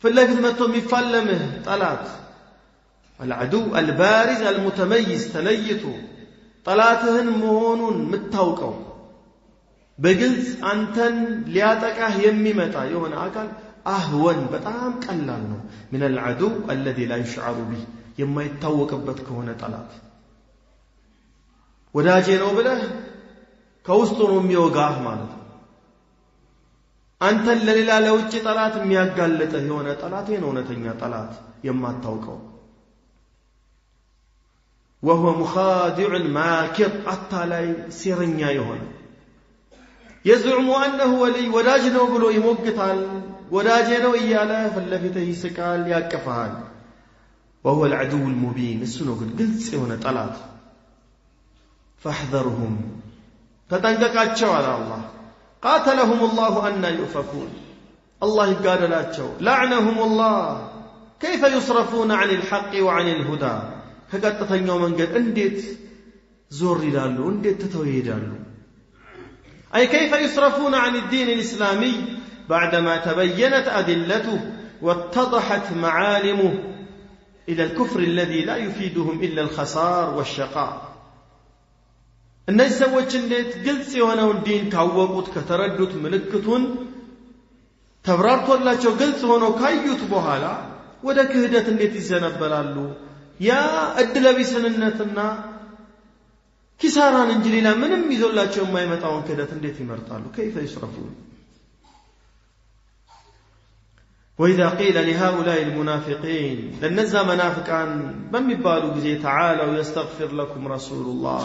S2: ፍለፊት መጥቶ የሚፋለምህ ጠላት العدو البارز المتميز ተለይቶ ጠላትህን መሆኑን የምታውቀው በግልጽ አንተን ሊያጠቃህ የሚመጣ የሆነ አካል አህወን በጣም ቀላል ነው من العدو الذي لا يشعر به የማይታወቅበት ከሆነ ጠላት ወዳጄ ነው ብለህ ከውስጡ ነው የሚወጋህ ማለት ነው። አንተን ለሌላ ለውጭ ጠላት የሚያጋልጥህ የሆነ ጠላት ነው እውነተኛ ጠላት የማታውቀው። وهو مخادع ماكر አታላይ ሴረኛ የሆነ يزعم أنه ولي ወዳጅ ነው ብሎ ይሞግታል። ወዳጄ ነው እያለ ፈለፊትህ ይስቃል ያቀፋል። وهو العدو المبين እሱ ነው ግን ግልጽ የሆነ ጠላት። فاحذرهم ተጠንቀቃቸው አለ አላህ። قاتلهم الله أن يؤفكون الله ይጋደላቸው لعنهم الله كيف يصرفون عن الحق وعن الهدى ከቀጥተኛው መንገድ እንዴት ዞር ይላሉ እንዴት ተተው ይሄዳሉ። أي كيف يصرفون عن الدين الإسلامي بعدما تبينت أدلته واتضحت معالمه إلى الكفر الذي لا يفيدهم إلا الخسار والشقاء እነዚህ ሰዎች እንዴት ግልጽ የሆነውን ዲን ካወቁት ከተረዱት ምልክቱን ተብራርቶላቸው ግልጽ ሆኖ ካዩት በኋላ ወደ ክህደት እንዴት ይዘነበላሉ? ያ እድለቢስነትና ኪሳራን እንጂ ሌላ ምንም ይዞላቸው የማይመጣውን ክህደት እንዴት ይመርጣሉ? كيف يصرفون وإذا قيل لهؤلاء المنافقين لنزا منافقان بمبالو ጊዜ تعالوا يستغفر لكم رسول الله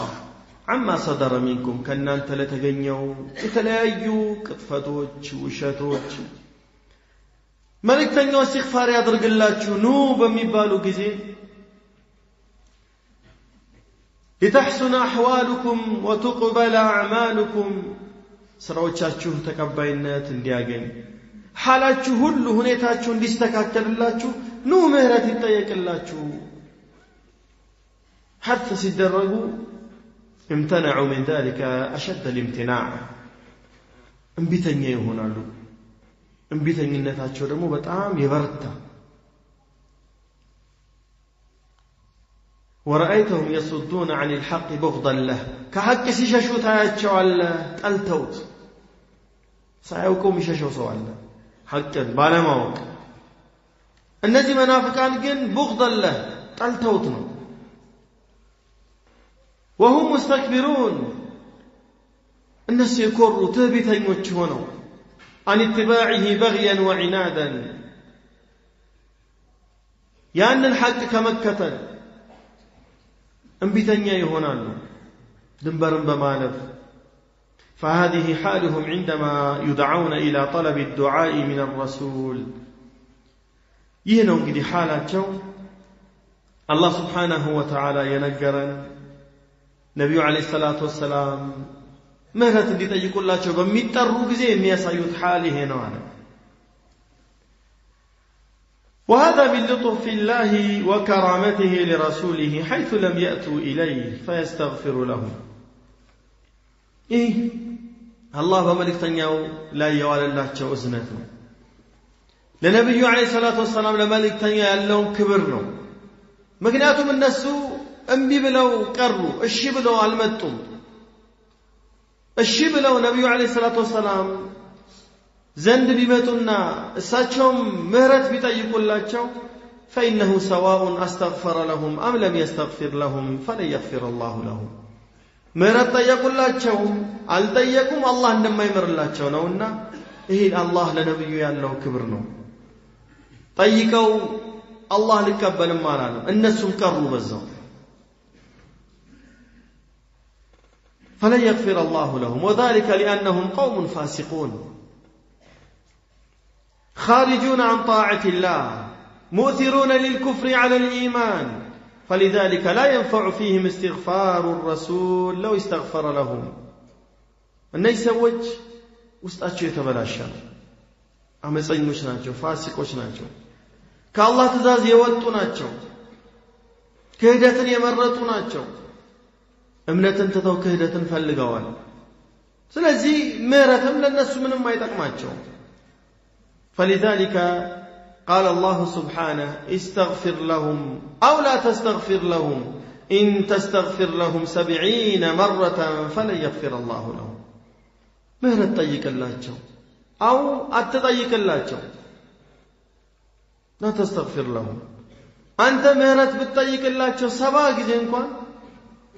S2: عما صدر منكم ከናንተ ለተገኘው የተለያዩ ቅጥፈቶች ውሸቶች መልእክተኛው استغفار ያድርግላችሁ ኑ በሚባሉ ጊዜ لتحسن أحوالكم وتقبل أعمالكم ስራዎቻችሁ ተቀባይነት እንዲያገኝ حالاتችሁ ሁሉ ሁኔታችሁ እንዲስተካከልላችሁ ኑ ምህረት ይጠየቅላችሁ حتى ሲደረጉ امتنعوا من ذلك أشد الامتناع እንቢተኛ ይሆናሉ። እንቢተኝነታቸው ደግሞ በጣም ይበረታ። ورأيتهم يصدون عن الحق بغضا له كحق ሲሸሹ ታያቸዋለህ ጠልተውት ሳያውቁም ይሸሸው ሰው አለ ሐቅን ባለማወቅ። እነዚህ መናፍቃን ግን بغضا له ጠልተውት ነው። وهم مستكبرون الناس يكروا تهبتኞች ሆነው عن اتباعه بغيا وعنادا ያንን ሐቅ ከመከተል እንቢተኛ ይሆናሉ ድንበርን በማለፍ فهذه حالهم عندما يدعون إلى طلب الدعاء من الرسول ይህ ነው እንግዲህ حالቸው الله سبحانه وتعالى ينجرن ነብዩ አለይሂ ሰላቱ ወሰላም ምህረት እንዲጠይቁላቸው በሚጠሩ ጊዜ የሚያሳዩት حال ይሄ ነው አለ። وهذا باللطف الله وكرامته لرسوله حيث لم يأتوا إليه فيستغفر لهم ይህ አላህ በመልእክተኛው ላይ የዋለላቸው እዝነት ነው። ለነብዩ አለይሂ ሰላቱ ወሰላም ለመልእክተኛው ያለውን ክብር ነው። ምክንያቱም እነሱ እምቢ ብለው ቀሩ፣ እሺ ብለው አልመጡም። እሺ ብለው ነብዩ አለይሂ ሰላቱ ወሰላም ዘንድ ቢመጡና እሳቸውም ምህረት ቢጠይቁላቸው فإنه سواء أستغفر لهم أم لم يستغفر لهم فلن يغفر الله لهم ምህረት ጠየቁላቸው አልጠየቁም አላህ እንደማይምርላቸው ነውና ይሄ አላህ ለነብዩ ያለው ክብር ነው። ጠይቀው አላህ ሊቀበልም አላለም፣ እነሱም ቀሩ በዛው። فلن يغفر الله لهم وذلك لأنهم قوم فاسقون خارجون عن طاعة الله مؤثرون للكفر على الإيمان فلذلك لا ينفع فيهم استغفار الرسول لو استغفر لهم الناس سوج ውስጣቸው የተበላሸ ነው። አመፀኞች ናቸው፣ ፋሲቆች ናቸው፣ ከአላህ ትእዛዝ የወጡ ናቸው፣ ክህደትን የመረጡ ናቸው፣ እምነትን ትተው ክህደትን ፈልገዋል። ስለዚህ ምህረትም ለነሱ ምንም አይጠቅማቸው። فلذلك قال الله سبحانه استغفر لهم أو لا تستغفر لهم إن تستغفر لهم 70 مرة فلن يغفر الله لهم ምህረት ጠይቅላቸው أو አትጠይቅላቸው لا تستغفر لهم አንተ ምህረት ብትጠይቅላቸው 70 ጊዜ እንኳን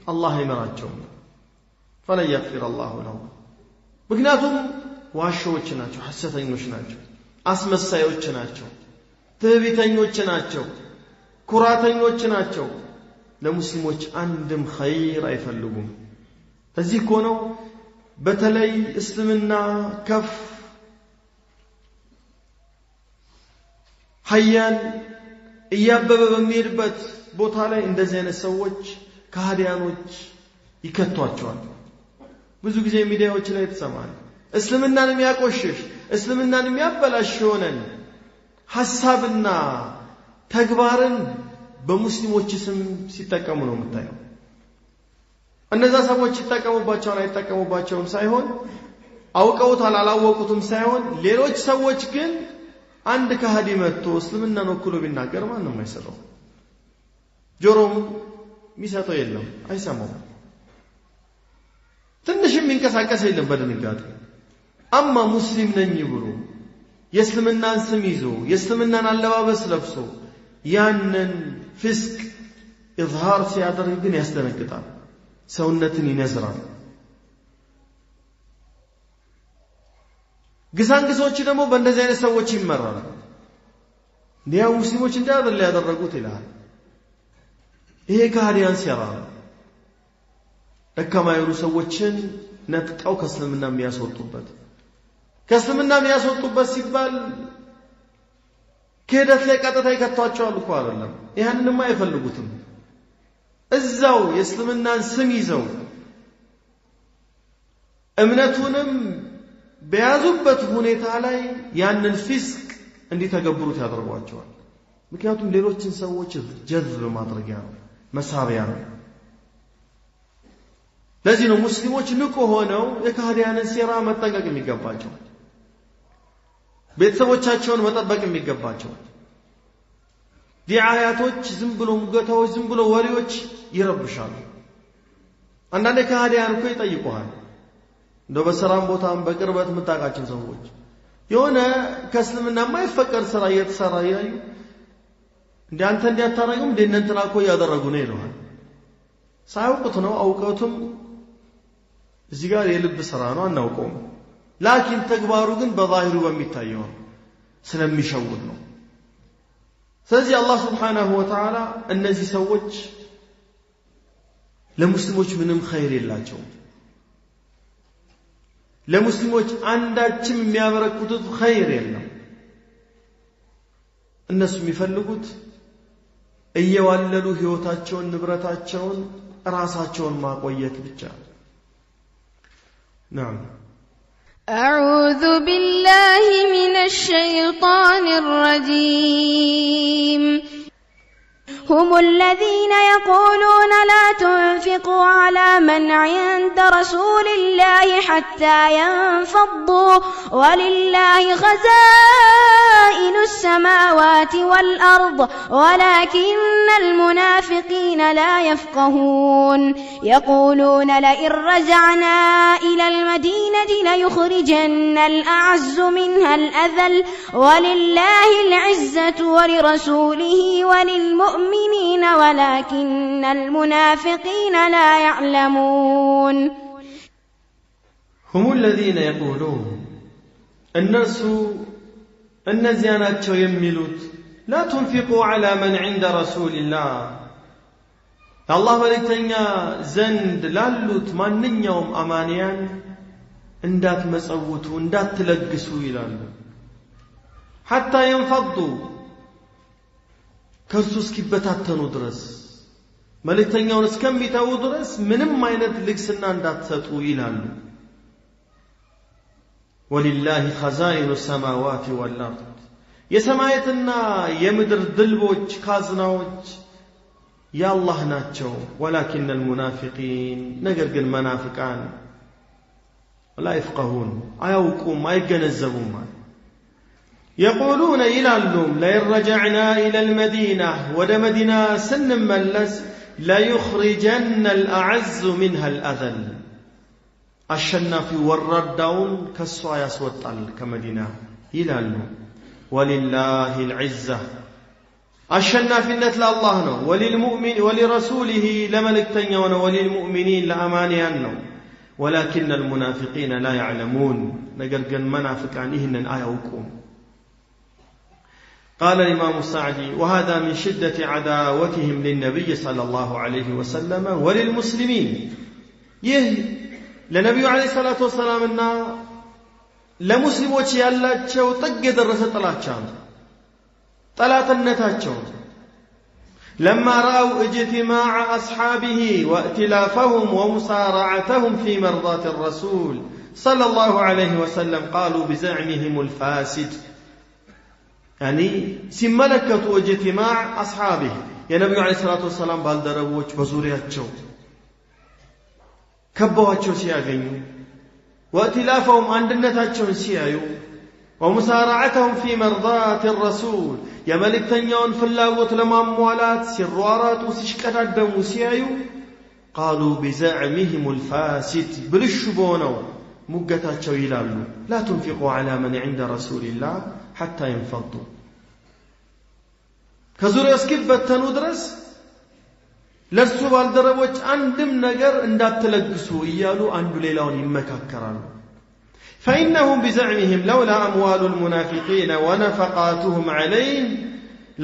S2: አላህ ይመራቸውም فلن يغفر الله لهم ምክንያቱም ዋሾች ናቸው፣ ሐሰተኞች ናቸው፣ አስመሳዮች ናቸው፣ ትዕቢተኞች ናቸው፣ ኩራተኞች ናቸው። ለሙስሊሞች አንድም ኸይር አይፈልጉም። እዚህ እኮ ነው በተለይ እስልምና ከፍ ሀያል እያበበ በሚሄድበት ቦታ ላይ እንደዚህ አይነት ሰዎች ከሃዲያኖች ይከቷቸዋል። ብዙ ጊዜ ሚዲያዎች ላይ ተሰማል። እስልምናን የሚያቆሽሽ እስልምናን የሚያበላሽ ሆነን ሐሳብና ተግባርን በሙስሊሞች ስም ሲጠቀሙ ነው የምታየው። እነዛ ሰዎች ይጠቀሙባቸውን አይጠቀሙባቸውም ሳይሆን አውቀውታል አላወቁትም ሳይሆን ሌሎች ሰዎች ግን አንድ ከሃዲ መጥቶ እስልምናን ወክሎ ቢናገር ማንም አይሰራው፣ ጆሮም የሚሰጠው የለም፣ አይሰማው፣ ትንሽም የሚንቀሳቀስ የለም በድንጋጤ። አማ ሙስሊም ነኝ ብሎ የእስልምናን ስም ይዞ የእስልምናን አለባበስ ለብሶ ያንን ፍስቅ ኢዝሃር ሲያደርግ ግን ያስደነግጣል፣ ሰውነትን ይነዝራል። ግሳንግሶች ደግሞ በእንደዚህ አይነት ሰዎች ይመራሉ። እንዲያው ሙስሊሞች እንዳይደል ያደረጉት ይላል። ይሄ ከሃዲያን ሲራ ደካማ የሆኑ ሰዎችን ነጥቀው ከእስልምና የሚያስወጡበት ከእስልምና የሚያስወጡበት ሲባል ክህደት ላይ ቀጥታ ይከቷቸዋል እኮ አይደለም። ይሄንንማ አይፈልጉትም። እዛው የእስልምናን ስም ይዘው እምነቱንም በያዙበት ሁኔታ ላይ ያንን ፊስቅ እንዲተገብሩት ያደርጓቸዋል። ምክንያቱም ሌሎችን ሰዎች ጀዝብ ማድረጊያ ነው፣ መሳቢያ ነው። ለዚህ ነው ሙስሊሞች ንቁ ሆነው የካህዲያንን ሴራ መጠንቀቅ የሚገባቸው፣ ቤተሰቦቻቸውን መጠበቅ የሚገባቸው። ዲዓያቶች ዝም ብሎ ሙገታዎች፣ ዝም ብሎ ወሬዎች ይረብሻሉ። አንዳንዴ ካህዲያን እኮ ይጠይቁሃል። እንደው በሰራም ቦታም በቅርበት የምታውቃቸው ሰዎች የሆነ ከእስልምና የማይፈቀድ ስራ እየተሰራ ያዩ እንደ አንተ እንዲያታረጉም እንትና እኮ እያደረጉ ነው ይለዋል። ሳያውቁት ነው፣ አውቀውትም እዚህ ጋር የልብ ስራ ነው አናውቀውም። ላኪን ተግባሩ ግን በዛሂሩ በሚታየው ስለሚሸውድ ነው። ስለዚህ አላህ Subhanahu Wa Ta'ala እነዚህ ሰዎች ለሙስሊሞች ምንም ኸይር የላቸውም። ለሙስሊሞች አንዳችም የሚያበረክቱት ኸይር የለም። እነሱ የሚፈልጉት እየዋለሉ ህይወታቸውን ንብረታቸውን ራሳቸውን ማቆየት ብቻ። نعم
S1: أعوذ بالله من الشيطان الرجيم هم الذين يقولون لا تنفقوا على من عند رسول الله حتى ينفضوا ولله خزائن السماوات والأرض ولكن المنافقين لا يفقهون يقولون لئن رجعنا إلى المدينة ليخرجن الأعز منها الأذل ولله العزة ولرسوله وللمؤمنين ولكن المنافقين لا يعلمون
S2: هم الذين يقولون الناس النزيانات يميلوت لا تنفقوا على من عند رسول الله الله ملكتنيا زند لالوت ماننيوم أمانيان اندات مسعوتو اندات تلقسو يلالو حتى ينفضوا كرسوس كبتاتنو درس ملكتنياون اسكميتاو درس منم አይነት ልግስና እንዳትሰጡ ይላሉ ولله خزائن السماوات والأرض የሰማያትና የምድር ድልቦች ካዝናዎች ያላህ ናቸው ولكن المنافقين ነገር ግን መናፍቃን لا يفقهون አያውቁም አይገነዘቡም يقولون ይላሉም لئن رجعنا إلى المدينة ወደ መዲና ስንመለስ لا يخرجن الأعز منها الأذل الشنافي والرداون كسوا يسوطال كمدينة يلالو ولله العزة الشنافي نتلا الله نو وللمؤمن ولرسوله لملكتنيون وللمؤمنين لأمانيان ولكن المنافقين لا يعلمون نقرقن منافقان إهن الآية وكم قال الإمام السعدي وهذا من شدة عداوتهم للنبي صلى الله عليه وسلم وللمسلمين ለነብዩ አለይሂ ሰላቱ ወሰላምና ለሙስሊሞች ያላቸው ጥግ የደረሰ ጥላቻ ነው ጠላትነታቸው لما رأوا اجتماع أصحابه وائتلافهم ومسارعتهم في مرضاة الرسول صلى الله عليه وسلم قالوا بزعمهم الفاسد يعني سملكتوا اجتماع أصحابه يا نبي عليه الصلاة والسلام بالدربوች በዙሪያቸው كبواتشو سياغنيو وائتلافهم عندنتاچون سيايو ومسارعتهم في مرضات الرسول يا ملك تنيون فلاوت لمامولات سروارات وسيشقددمو سيايو قالوا بزعمهم الفاسد بلشبونو مغتاچو يلالو لا تنفقوا على من عند رسول الله حتى ينفضوا كزوريو اسكبتنو درس ለሱ ባልደረቦች አንድም ነገር እንዳትለግሱ ይያሉ አንዱ ሌላውን ይመካከራሉ فإنهم بزعمهم لولا أموال المنافقين ونفقاتهم عليه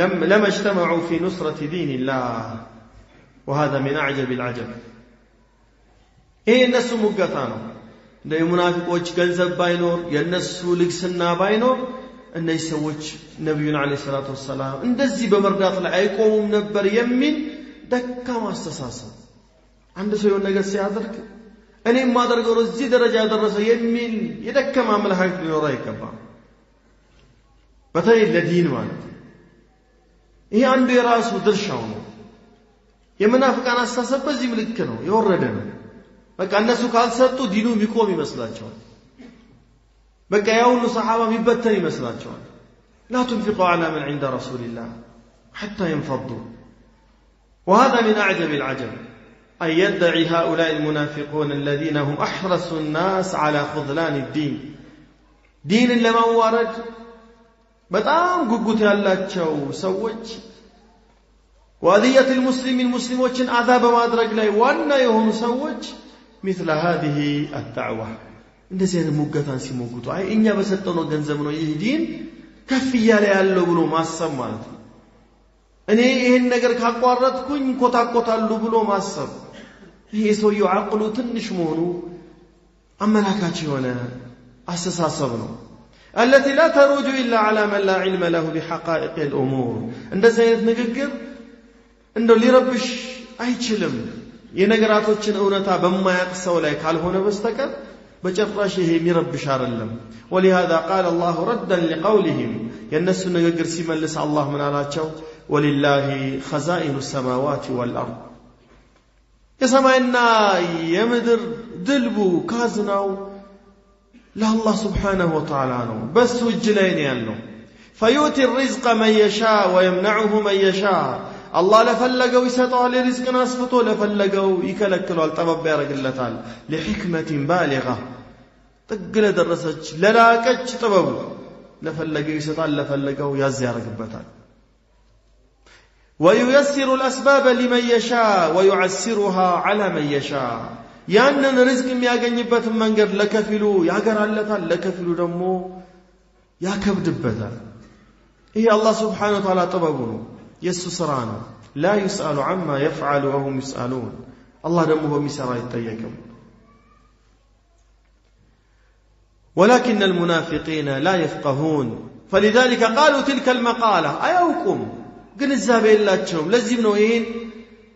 S2: لما اجتمعوا في نصرة دين الله وهذا من أعجب العجب إيه الناس مقتانو ده المنافقوች ገንዘብ ባይኖር የነሱ ልግስና ባይኖር እነዚህ ሰዎች ነብዩን አለይሂ ሰላቱ ወሰለም እንደዚህ በመርዳት ላይ አይቆሙም ነበር የሚል ደካማ አስተሳሰብ አንድ ሰው የሆነ ነገር ሲያደርግ እኔ ማደርገው እዚህ ደረጃ ያደረሰ የሚል የደካማ አመለካከት ሊኖር አይገባም በተለይ ለዲን ማለት ይሄ አንዱ የራሱ ድርሻው ነው የመናፍቃን አስተሳሰብ በዚህ ልክ ነው የወረደ ነው በቃ እነሱ ካልሰጡ ዲኑ የሚቆም ይመስላቸዋል በቃ ያው ሁሉ ሰሃባ የሚበተን ይመስላቸዋል لا تنفقوا على من عند رسول الله حتى ينفضوا وهذا من أعجب العجب أن يدعي هؤلاء المنافقون الذين هم أحرص الناس على خذلان الدين دين لما ورد بتام قوت يالله سوج وأذية المسلمين عذاب ما أدرك لي وأن يهون سوج مثل هذه الدعوة እንደዚህ አይነት ሙገታን ሲሞግቱ አይ እኛ በሰጠነው ገንዘብ ነው ይህ ዲን ከፍ ይያለ ያለው ብሎ ማሰብ ማለት ነው እኔ ይሄን ነገር ካቋረጥኩኝ ኮታኮታሉ ብሎ ማሰብ ይሄ ሰውየው አቅሉ ትንሽ መሆኑ አመላካች የሆነ አስተሳሰብ ነው التي لا تروج إلا على من لا علم له بحقائق الأمور እንደዚህ አይነት ንግግር እንደው ሊረብሽ አይችልም የነገራቶችን እውነታ በማያውቅ ሰው ላይ ካልሆነ በስተቀር በጭራሽ ይሄ የሚረብሽ አይደለም ولهذا قال الله ردا لقولهم የነሱ ንግግር ሲመልስ አላህ ምን አላቸው ወሊላሂ ኸዛኢኑ ሰማዋት ወልአርድ የሰማይና የምድር ድልቡ ካዝናው ለአላህ ስብሓነሁ ወተዓላ ነው በሱ እጅ ላይ ነው ያለው ፈዩቲ الرزق من يشاء ويمنعه من يشاء الله ለፈለገው ይሰጠዋል ሪዝቅን አስፍቶ ለፈለገው ይከለክለዋል ጠበብ ያደርግለታል لحكمة بالغة ጥግ ለደረሰች ለላቀች ጥበቡ ለፈለገው ይሰጣል ለፈለገው ያዝ ያደርግበታል وييسر الأسباب لمن يشاء ويعسرها على من يشاء ያንን ሪዝቅ የሚያገኝበትን መንገድ ለከፊሉ ያገራለታል ለከፊሉ ደግሞ ያከብድበታል ይሄ አላህ Subhanahu Wa Ta'ala ጥበቡ ነው የሱ ስራ ነው لا يسأل عما يفعل وهم يسألون الله ደግሞ በሚሰራ ይጠየቅም ولكن المنافقين لا يفقهون فلذلك قالوا تلك المقالة أيوكم ግንዛቤ የላቸውም ለዚህም ነው ይሄን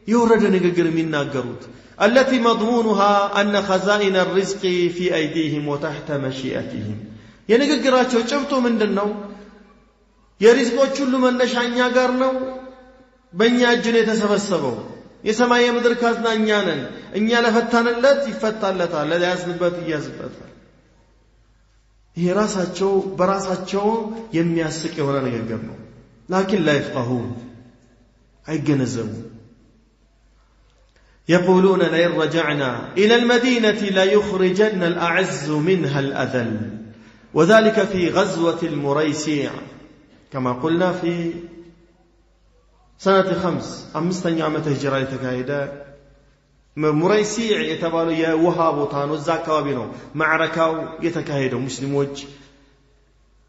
S2: የወረደ ንግግር የሚናገሩት التي مضمونها أن خزائن الرزق في أيديهم وتحت مشيئتهم የንግግራቸው ጭብጡ ምንድነው የሪዝቆች ሁሉ መነሻ እኛ ጋር ነው በእኛ እጅ ነው የተሰበሰበው የሰማይ የምድር ካዝና እኛ ነን እኛ ለፈታንለት ይፈታለታል ለያዝንበት ይያዝበታል ይሄ ራሳቸው በራሳቸው የሚያስቅ የሆነ ንግግር ነው لكن لا يفقهون አይገነዘቡም يقولون لئن رجعنا إلى المدينة ليخرجن الأعز منها الأذل وذلك في غزوة المريسيع كما قلنا في سنة 5 عامة هجرة تكايدة مريسيع يتبالو يا وهابوتان والزاكوابي ነው معركاو يتكايدو مسلموች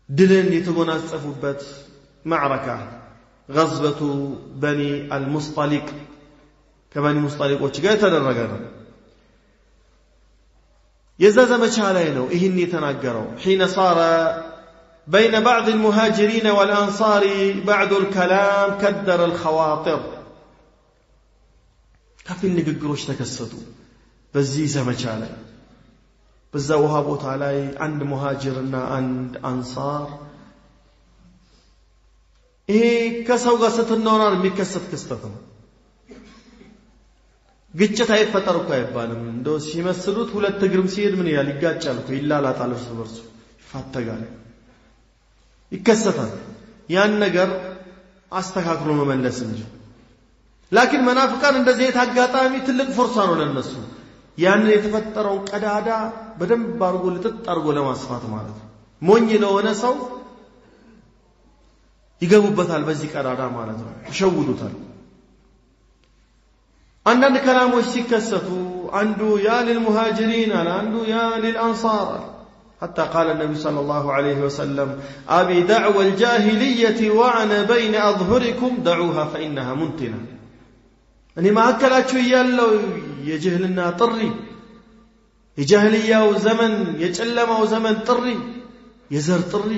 S2: ድልን የተጎናጸፉበት معركة غزوة بني المصطلق كبني المصطلق وشجاع تدرجنا يزداد مشاعلينه إهني تناجروا حين صار بين بعض المهاجرين والأنصار بعض الكلام كدر الخواطر كفي النجقروش تكسدوا بزيزة مشاعلي بزاوها بوت علي عند مهاجرنا عند أنصار ይሄ ከሰው ጋር ስትኖር የሚከሰት ክስተት ነው ግጭት አይፈጠር እኮ አይባልም እንደው ሲመስሉት ሁለት እግርም ሲሄድ ምን ያህል ይጋጫል እኮ ይላላጣል እርስ በርሱ ይፋተጋል ይከሰታል ያን ነገር አስተካክሎ መመለስ እንጂ لكن መናፍቃን እንደዚህ የታጋጣሚ ትልቅ ፍርሳ ነው ለነሱ ያን የተፈጠረውን ቀዳዳ በደንብ አርጎ ልጥጥ አርጎ ለማስፋት ማለት ነው ሞኝ ለሆነ ሰው ይገቡበታል በዚህ ቀዳዳ ማለት ነው ይሸውዱታል አንዳንድ ከላሞች ሲከሰቱ አንዱ ያ للمهاجرين አንዱ ያ للانصار حتى قال النبي صلى الله عليه وسلم ابي دعوى الجاهليه وانا بين اظهركم دعوها فانها منتنه እኔ ማከላችሁ ያለው የጅህልና ጥሪ የጃህልያው ዘመን የጨለማው ዘመን ጥሪ የዘር ጥሪ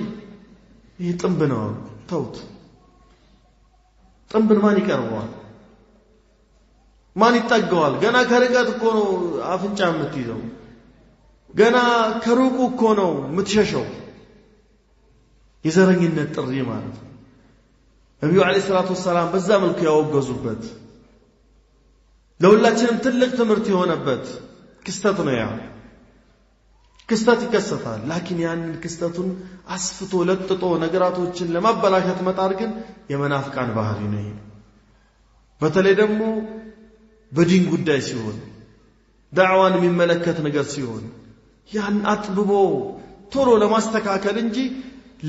S2: ይህ ጥንብ ነው ተውት ጥንብን ማን ይቀርበዋል ማን ይጠጋዋል ገና ከርቀት እኮ ነው አፍንጫ የምትይዘው ገና ከሩቁ እኮ ነው የምትሸሸው የዘረኝነት ጥሪ ማለት ነው ነብዩ አለይሂ ሰላቱ ወሰለም በዛ መልኩ ያወገዙበት ለሁላችንም ትልቅ ትምህርት የሆነበት ክስተት ነው ያ ክስተት ይከሰታል لكن ያንን ክስተቱን አስፍቶ ለጥጦ ነገራቶችን ለማበላሸት መጣር ግን የመናፍቃን ባህሪ ነው በተለይ ደግሞ በዲን ጉዳይ ሲሆን ዳዕዋን የሚመለከት ነገር ሲሆን ያን አጥብቦ ቶሎ ለማስተካከል እንጂ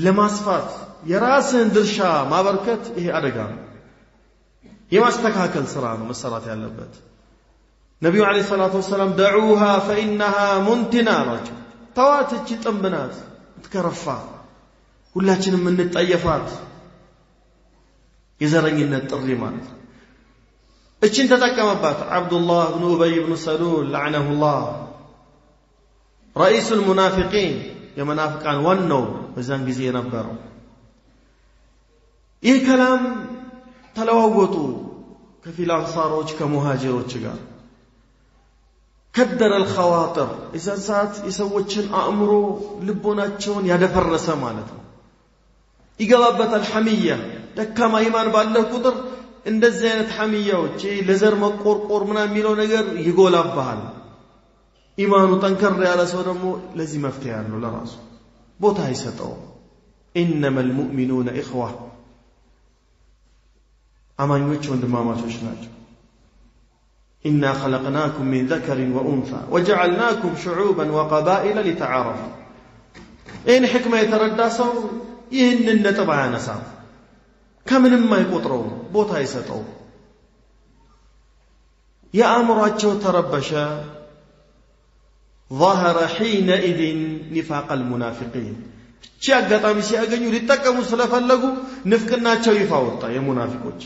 S2: ለማስፋት የራስን ድርሻ ማበርከት ይሄ አደጋ ነው የማስተካከል ስራ ነው መሰራት ያለበት ነብዩ አለይሂ ሰላቱ ወሰለም دعوها فانها منتنه ተዋትቺ ጥምብናት ትከረፋ ሁላችንም እንጠየፋት የዘረኝነት ጥሪ ማለት እቺን ተጠቀመባት አብዱላህ ኢብኑ ኡበይ ኢብኑ ሰሉል لعنه الله رئيس المنافقين የመናፍቃን ዋናው በዛን ጊዜ የነበረው ይህ ከላም ተለዋወጡ ከፊል አንሳሮች ከሙሃጅሮች ጋር كدر الخواطر إذا ساعت يسوتشن أمره لبوناتشون يدفرس مالته يقلبت الحمية ደካማ ኢማን ባለህ ቁጥር እንደዚህ አይነት ሐሚያዎች ለዘር መቆርቆር ምናምን የሚለው ነገር ይጎላብሃል። ኢማኑ ጠንከር ያለ ሰው ደግሞ ለዚህ መፍትሄ ያለው ለራሱ ቦታ አይሰጠው። ኢነመል ሙእሚኑነ ኢኽዋ አማኞች ወንድማማቾች ናቸው። ኢና ኸለቅናኩም ሚን ዘከሪን ወኡንሳ ወጀዐልናኩም ሹዑበን ወቀባኢለ ሊተዓረፉ። ይህን ሕክማ የተረዳ ሰው ይህንን ነጥብ አያነሳም፣ ከምንም አይቆጥረውም፣ ቦታ አይሰጠው። የአእምሯቸው ተረበሸ። ظهر حينئذ نفاق المنافقين እቺ አጋጣሚ ሲያገኙ ሊጠቀሙ ስለፈለጉ ንፍቅናቸው ይፋ ወጣ የሙናፊቆች።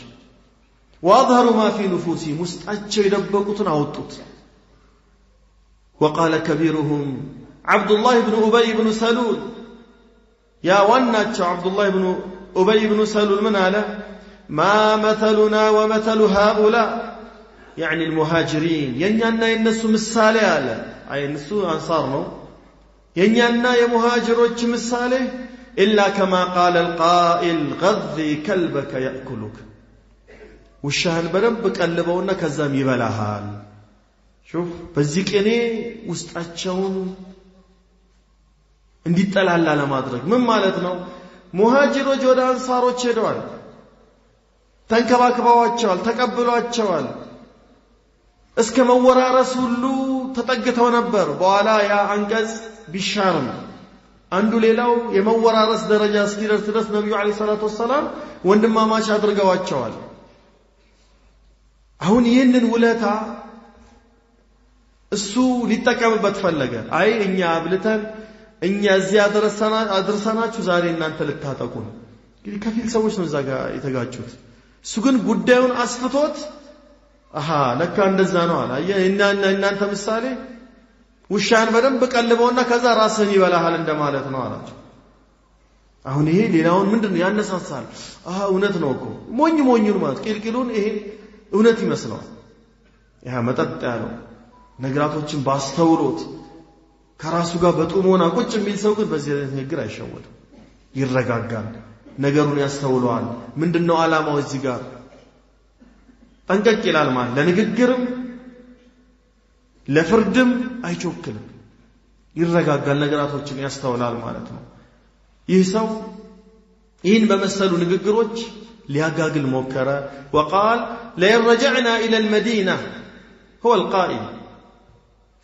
S2: واظهروا ما في نفوسهم ውስጣቸው የደበቁትን አወጡት። وقال كبيرهم عبد الله بن أبي بن سلول يا ዋናቸው عبد الله بن أبي بن سلول من على ما مثلنا ومثل هؤلاء يعني المهاجرين የኛና የነሱ ምሳሌ አለ። አይ እነሱ አንሳር ነው። የኛና የሙሃጅሮች ምሳሌ ኢላ ከማ ቃለ القائل غذي كلبك يأكلك ውሻህን በደንብ ቀልበውና ከዛም ይበላሃል። ሹፍ በዚህ ቀኔ ውስጣቸውን እንዲጠላላ ለማድረግ ምን ማለት ነው? ሙሃጅሮች ወደ አንሳሮች ሄደዋል፣ ተንከባክበዋቸዋል፣ ተቀብሏቸዋል። እስከ መወራረስ ሁሉ ተጠግተው ነበር። በኋላ ያ አንቀጽ ቢሻርም አንዱ ሌላው የመወራረስ ደረጃ እስኪደርስ ድረስ ነብዩ አለይሂ ሰላቱ ወሰላም ወንድማማች አድርገዋቸዋል። አሁን ይህንን ውለታ እሱ ሊጠቀምበት ፈለገ። አይ እኛ አብልተን እኛ እዚህ አድርሰናችሁ ዛሬ እናንተ ልታጠቁ ነው። እንግዲህ ከፊል ሰዎች ነው እዛ ጋር የተጋጩት። እሱ ግን ጉዳዩን አስፍቶት ለካ እንደዛ ነው አለ። እናንተ ምሳሌ ውሻን በደንብ ቀልበውና ከዛ ራስህን ይበላሃል እንደማለት ነው አላቸው። አሁን ይሄ ሌላውን ምንድነው ያነሳሳል? እውነት ነው እኮ ሞኙን ማለት ቂልቂሉን ይሄ እውነት ይመስለዋል። ያ መጠጥ ያለው ነገራቶችን ባስተውሎት ከራሱ ጋር በጥሞና ቁጭ የሚል ሰው ግን በዚህ ንግግር አይሸወድም፣ ይረጋጋል፣ ነገሩን ያስተውለዋል። ምንድነው ዓላማው እዚህ ጋር ጠንቀቅ ይላል ማለት ለንግግርም ለፍርድም አይቾክልም፣ ይረጋጋል፣ ነገራቶችን ያስተውላል ማለት ነው። ይህ ሰው ይህን በመሰሉ ንግግሮች ሊያጋግል ሞከረ። وقال لئن رجعنا إلى المدينة هو القائل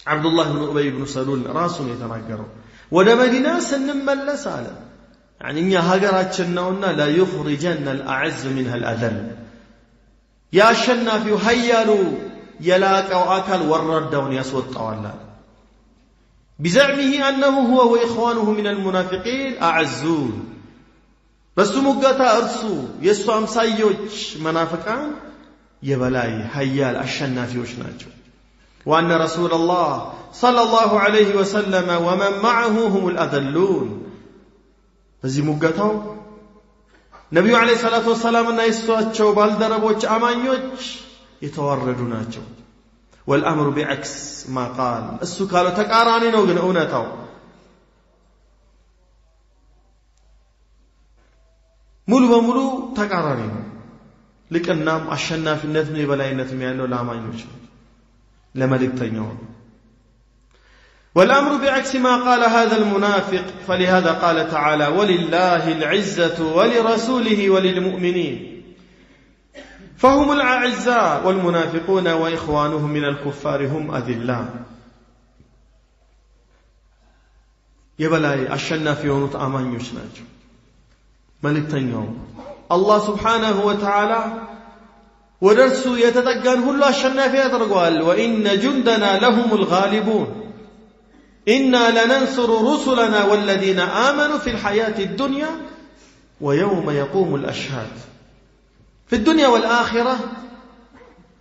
S2: عبد الله بن أبي بن سلول راسه يتناገረው ወደ መዲና ስንመለስ አለ يعني እኛ ሀገራችን ነውና لا يخرجن الأعز منها الأذل ያሸናፊው ኃያሉ የላቀው አካል ወረዳውን ያስወጣዋል። بزعمه أنه هو وإخوانه من المنافقين أعزون በሱ ሙገታ እርሱ የሱ አምሳዮች መናፍቃን የበላይ ኃያል አሸናፊዎች ናቸው። وأن رسول الله صلى الله عليه وسلم ومن معه هم الأذلون በዚህ ሙገታው ነብዩ አለይሂ ሰላቱ ወሰላም እና የሷቸው ባልደረቦች አማኞች የተዋረዱ ናቸው። والأمر بعكس ما قال እሱ ካለው ተቃራኒ ነው ግን እውነታው ሙሉ በሙሉ ተቃራኒ ነው። ልቅናም አሸናፊነት ነው የበላይነትም ያለው ለአማኞች ለመልእክተኛው። والأمر بعكس ما قال هذا المنافق فلهذا قال تعالى ولله العزة ولرسوله وللمؤمنين فهم الأعزاء والمنافقون وإخوانهم من الكفار هم أذلاء የበላይ አሸናፊ የሆኑት አማኞች ናቸው መልእክተኛው አላህ Subhanahu Wa Ta'ala ወደርሱ የተጠጋን ሁሉ አሸናፊ ያደርገዋል። وإن جندنا لهم الغالبون إنا لننصر رسلنا والذين آمنوا في الحياة الدنيا ويوم يقوم الأشهاد في الدنيا والآخرة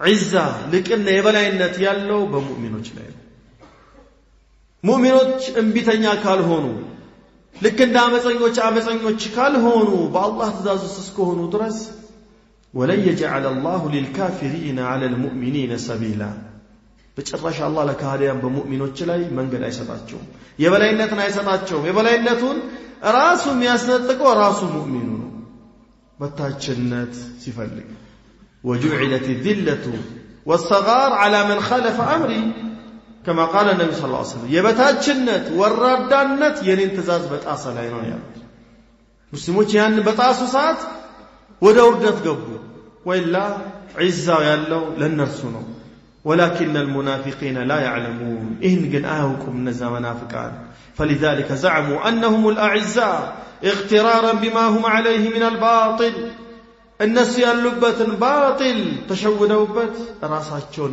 S2: عزة لكن የበላይነት ያለው በሙእሚኖች ላይ ሙእሚኖች እንቢተኛ ካልሆኑ ልክ እንደ አመፀኞች ካልሆኑ በአላህ ትእዛዝ ውስጥ እስከሆኑ ድረስ ወለን يجعل الله للكافرين على المؤمنين سبيلا በጭራሽ አላህ ለካህዲያን በሙእሚኖች ላይ መንገድ አይሰጣቸውም፣ የበላይነትን አይሰጣቸውም። የበላይነቱን ራሱ የሚያስነጥቀው ራሱ ሙእሚኑ ነው። በታችነት ሲፈልግ وجعلت الذلة والصغار على من خالف أمري كما قال النبي صلى الله عليه وسلم የበታችነት ወራዳነት የኔን ትእዛዝ በጣሳ ላይ ነው ያሉት ሙስሊሞች ያን በጣሱ ሰዓት ወደ ውርደት ገቡ ወይላ ዒዛው ያለው ለነርሱ ነው ولكن المنافقين لا يعلمون إن جن آهكم نزا منافقان فلذلك زعموا أنهم الأعزاء اغترارا بما هم عليه من الباطل الناس ياللبة باطل تشودوا بت راساتشون